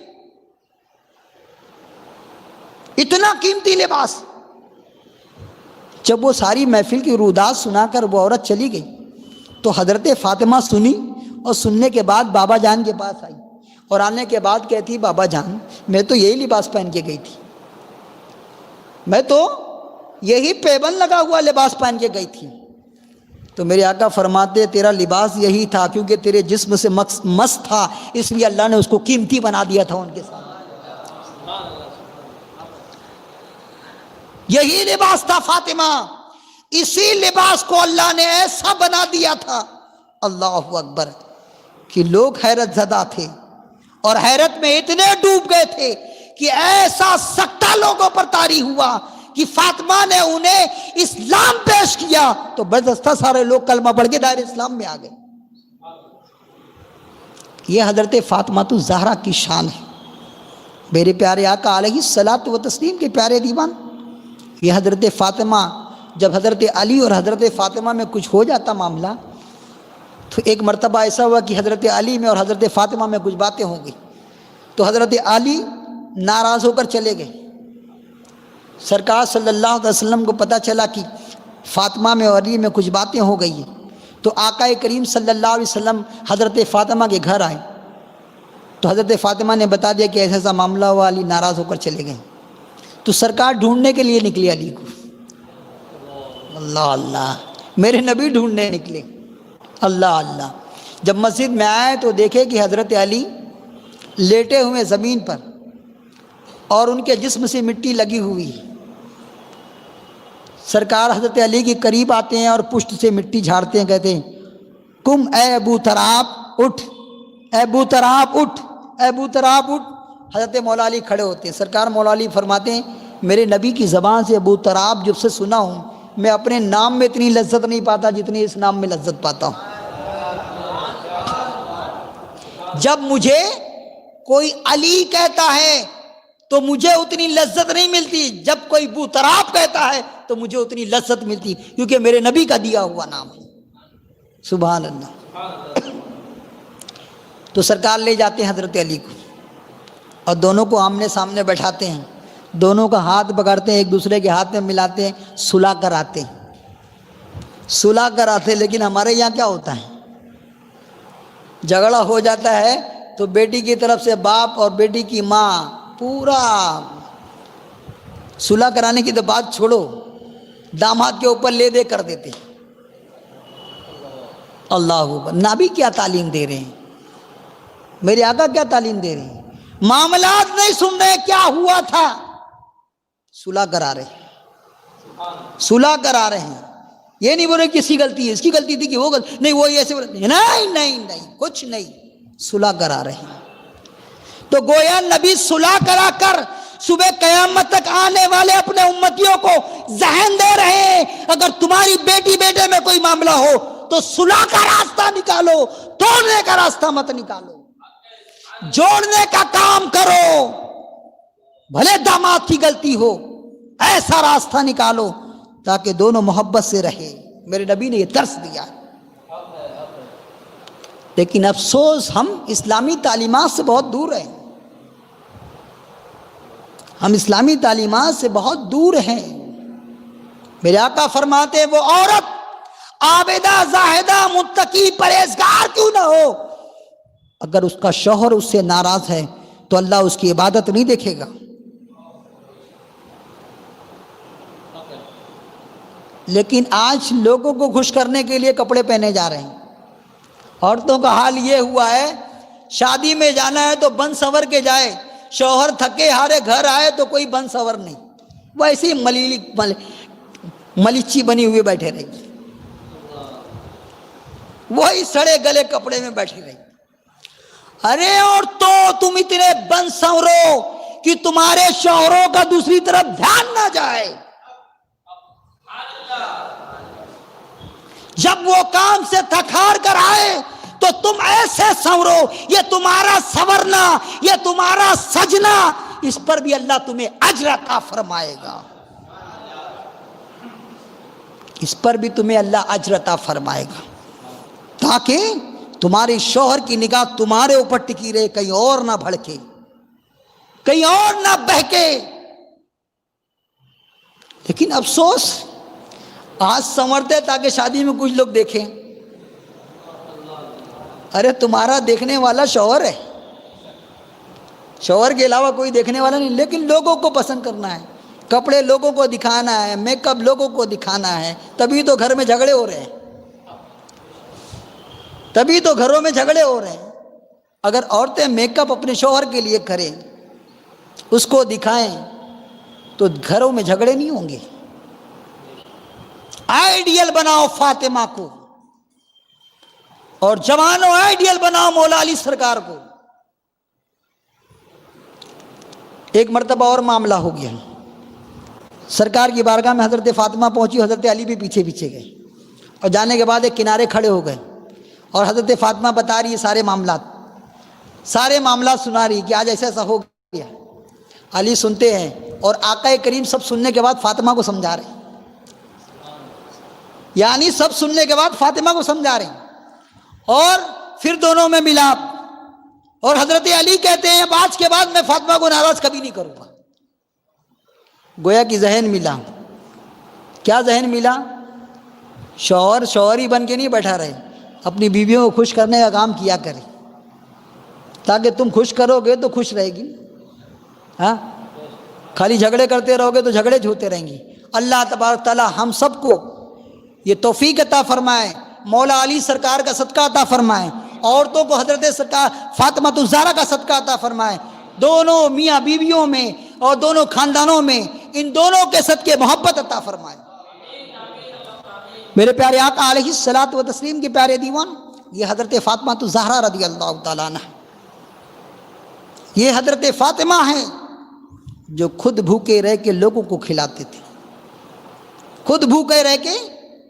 S1: اتنا قیمتی لباس. جب وہ ساری محفل کی رودات سنا کر وہ عورت چلی گئی تو حضرت فاطمہ سنی، اور سننے کے بعد بابا جان کے پاس آئی، اور آنے کے بعد کہتی بابا جان میں تو یہی لباس پہن کے گئی تھی، میں تو یہی پیبند لگا ہوا لباس پہن کے گئی تھی. تو میرے آقا فرماتے تیرا لباس یہی تھا کیونکہ تیرے جسم سے مس تھا، اس لیے اللہ نے اس کو قیمتی بنا دیا تھا ان کے سامنے. یہی لباس تھا فاطمہ، اسی لباس کو اللہ نے ایسا بنا دیا تھا، اللہ اکبر، کہ لوگ حیرت زدہ تھے اور حیرت میں اتنے ڈوب گئے تھے کہ ایسا سکتہ لوگوں پر طاری ہوا کہ فاطمہ نے انہیں اسلام پیش کیا تو بدستہ سارے لوگ کلمہ پڑھ کے دائرہ اسلام میں آ گئے. یہ حضرت فاطمہ الزہرا کی شان ہے، میرے پیارے آقا علیہ الصلاۃ والتسلیم کے پیارے دیوان. یہ حضرت فاطمہ، جب حضرت علی اور حضرت فاطمہ میں کچھ ہو جاتا معاملہ تو ایک مرتبہ ایسا ہوا کہ حضرت علی میں اور حضرت فاطمہ میں کچھ باتیں ہو گئی تو حضرت علی ناراض ہو کر چلے گئے. سرکار صلی اللہ علیہ وسلم کو پتہ چلا کہ فاطمہ میں اور علی میں کچھ باتیں ہو گئی ہیں تو آقا کریم صلی اللہ علیہ وسلم حضرت فاطمہ کے گھر آئے تو حضرت فاطمہ نے بتا دیا کہ ایسا ایسا معاملہ ہوا، علی ناراض ہو کر چلے گئے. تو سرکار ڈھونڈنے کے لیے نکلے علی کو. اللہ اللہ، میرے نبی ڈھونڈنے نکلے. اللہ اللہ، جب مسجد میں آئے تو دیکھے کہ حضرت علی لیٹے ہوئے زمین پر اور ان کے جسم سے مٹی لگی ہوئی. سرکار حضرت علی کے قریب آتے ہیں اور پشت سے مٹی جھاڑتے ہیں، کہتے ہیں کم اے ابو تراب اٹھ، اے ابو تراب اٹھ، اے ابو تراب اٹھ. حضرت مولا علی کھڑے ہوتے ہیں. سرکار مولا علی فرماتے ہیں میرے نبی کی زبان سے ابو تراب جب سے سنا ہوں میں اپنے نام میں اتنی لذت نہیں پاتا جتنی اس نام میں لذت پاتا ہوں. جب مجھے کوئی علی کہتا ہے تو مجھے اتنی لذت نہیں ملتی، جب کوئی ابو تراب کہتا ہے تو مجھے اتنی لذت ملتی، کیونکہ میرے نبی کا دیا ہوا نام ہے. سبحان اللہ. تو سرکار لے جاتے ہیں حضرت علی کو اور دونوں کو آمنے سامنے بیٹھاتے ہیں، دونوں کا ہاتھ پکڑتے ہیں، ایک دوسرے کے ہاتھ میں ملاتے ہیں، سلا کر آتے ہیں، سلا کر آتے ہیں. لیکن ہمارے یہاں کیا ہوتا ہے، جھگڑا ہو جاتا ہے تو بیٹی کی طرف سے باپ اور بیٹی کی ماں پورا صلح کرانے کی تو بات چھوڑو، داماد کے اوپر لے دے کر دیتے. اللہ اکبر. نبی کیا تعلیم دے رہے ہیں، میرے آقا کیا تعلیم دے رہے ہیں. معاملات نہیں سن رہے کیا ہوا تھا، صلح کرا رہے ہیں، صلح کرا رہے ہیں. یہ نہیں بول رہے کس کی غلطی ہے، اس کی غلطی تھی کہ وہ غلطی نہیں، وہ ایسے نہیں نہیں نہیں کچھ نہیں، صلح کرا رہے ہیں. تو گویا نبی صلح کرا کر صبح قیامت تک آنے والے اپنے امتیوں کو ذہن دے رہے ہیں اگر تمہاری بیٹی بیٹے میں کوئی معاملہ ہو تو صلح کا راستہ نکالو، توڑنے کا راستہ مت نکالو، جوڑنے کا کام کرو. بھلے داماد کی غلطی ہو ایسا راستہ نکالو تاکہ دونوں محبت سے رہے. میرے نبی نے یہ درس دیا. لیکن افسوس ہم اسلامی تعلیمات سے بہت دور ہیں، ہم اسلامی تعلیمات سے بہت دور ہیں. میرے آقا فرماتے وہ عورت عابدہ زاہدہ متقی پرہیزگار کیوں نہ ہو، اگر اس کا شوہر اس سے ناراض ہے تو اللہ اس کی عبادت نہیں دیکھے گا. لیکن آج لوگوں کو خوش کرنے کے لیے کپڑے پہنے جا رہے ہیں. عورتوں کا حال یہ ہوا ہے شادی میں جانا ہے تو بن سنور کے جائے، شوہر تھکے ہارے گھر آئے تو کوئی بن سور نہیں، ویسے ہی ملیچی بنی ہوئے بیٹھے رہی، وہی سڑے گلے کپڑے میں بیٹھی رہی۔ ارے عورتوں، تم اتنے بن سورو کہ تمہارے شوہروں کا دوسری طرف دھیان نہ جائے، جب وہ کام سے تھک ہار کر آئے تو تم ایسے سنورو، یہ تمہارا سنورنا، یہ تمہارا سجنا، اس پر بھی اللہ تمہیں اجر عطا فرمائے گا، اس پر بھی تمہیں اللہ اجر عطا فرمائے گا، تاکہ تمہارے شوہر کی نگاہ تمہارے اوپر ٹکی رہے، کہیں اور نہ بھڑکے، کہیں اور نہ بہکے۔ لیکن افسوس، آج سنورتے تاکہ شادی میں کچھ لوگ دیکھیں، ارے تمہارا دیکھنے والا شوہر ہے، شوہر کے علاوہ کوئی دیکھنے والا نہیں، لیکن لوگوں کو پسند کرنا ہے، کپڑے لوگوں کو دکھانا ہے، میک اپ لوگوں کو دکھانا ہے، تبھی تو گھر میں جھگڑے ہو رہے ہیں، تبھی تو گھروں میں جھگڑے ہو رہے ہیں۔ اگر عورتیں میک اپ اپنے شوہر کے لیے کریں، اس کو دکھائیں، تو گھروں میں جھگڑے نہیں ہوں گے۔ آئیڈیل بناؤ فاطمہ کو، اور جوانوں آئیڈیل بناؤ مولا علی سرکار کو۔ ایک مرتبہ اور معاملہ ہو گیا، سرکار کی بارگاہ میں حضرت فاطمہ پہنچی، حضرت علی بھی پیچھے پیچھے گئے، اور جانے کے بعد ایک کنارے کھڑے ہو گئے، اور حضرت فاطمہ بتا رہی ہے سارے معاملات سنا رہی کہ آج ایسا ایسا ہو گیا۔ علی سنتے ہیں، اور آقا کریم سب سننے کے بعد فاطمہ کو سمجھا رہے ہیں، یعنی سب سننے کے بعد فاطمہ کو سمجھا رہے ہیں، اور پھر دونوں میں ملاپ، اور حضرت علی کہتے ہیں اب آج کے بعد میں فاطمہ کو ناراض کبھی نہیں کروں گا۔ گویا کہ ذہن ملا، کیا ذہن ملا؟ شوہر ہی بن کے نہیں بیٹھا رہے، اپنی بیویوں کو خوش کرنے کا کام کیا کرے، تاکہ تم خوش کرو گے تو خوش رہے گی، ہاں، خالی جھگڑے کرتے رہو گے تو جھگڑے ہوتے رہیں گی۔ اللہ تبارک تعالی ہم سب کو یہ توفیق عطا فرمائے، مولا علی سرکار کا صدقہ عطا فرمائے، عورتوں کو حضرت سرکار فاطمہ الزہرا کا صدقہ عطا فرمائے، دونوں میاں بیویوں میں اور دونوں خاندانوں میں ان دونوں کے صدقے محبت عطا فرمائے۔ میرے پیارے آقا علیہ الصلوۃ والتسلیم کے پیارے دیوان، یہ حضرت فاطمہ الزہرا رضی اللہ تعالیٰ عنہ، یہ حضرت فاطمہ ہیں جو خود بھوکے رہ کے لوگوں کو کھلاتے تھے، خود بھوکے رہ کے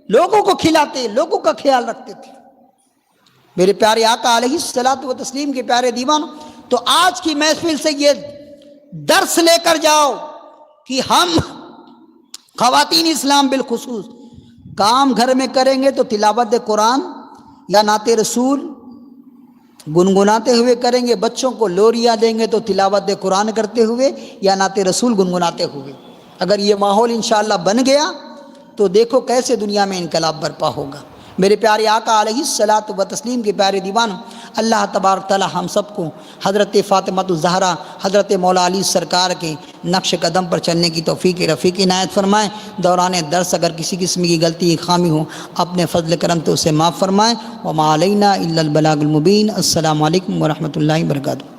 S1: لوگوں کو کھلاتے، لوگوں کا خیال رکھتے تھے۔ میرے پیارے آقا علیہ الصلوۃ والتسلیم کے پیارے دیوان، تو آج کی محفل سے یہ درس لے کر جاؤ کہ ہم خواتین اسلام بالخصوص کام گھر میں کریں گے تو تلاوت قرآن یا نعت رسول گنگناتے ہوئے کریں گے، بچوں کو لوریاں دیں گے تو تلاوت قرآن کرتے ہوئے یا نعت رسول گنگناتے ہوئے۔ اگر یہ ماحول انشاءاللہ بن گیا تو دیکھو کیسے دنیا میں انقلاب برپا ہوگا۔ میرے پیارے آقا علیہ الصلوۃ والتسلیم کے پیارے دیوان، اللہ تبارک تعالی ہم سب کو حضرت فاطمہ الزہرا، حضرت مولا علی سرکار کے نقش قدم پر چلنے کی توفیق رفیق عنایت فرمائیں۔ دوران درس اگر کسی قسم کی غلطی خامی ہو اپنے فضل کرم تو اسے معاف فرمائیں۔ وما علینا الا البلاغ المبین۔ السلام علیکم ورحمۃ اللہ وبرکاتہ۔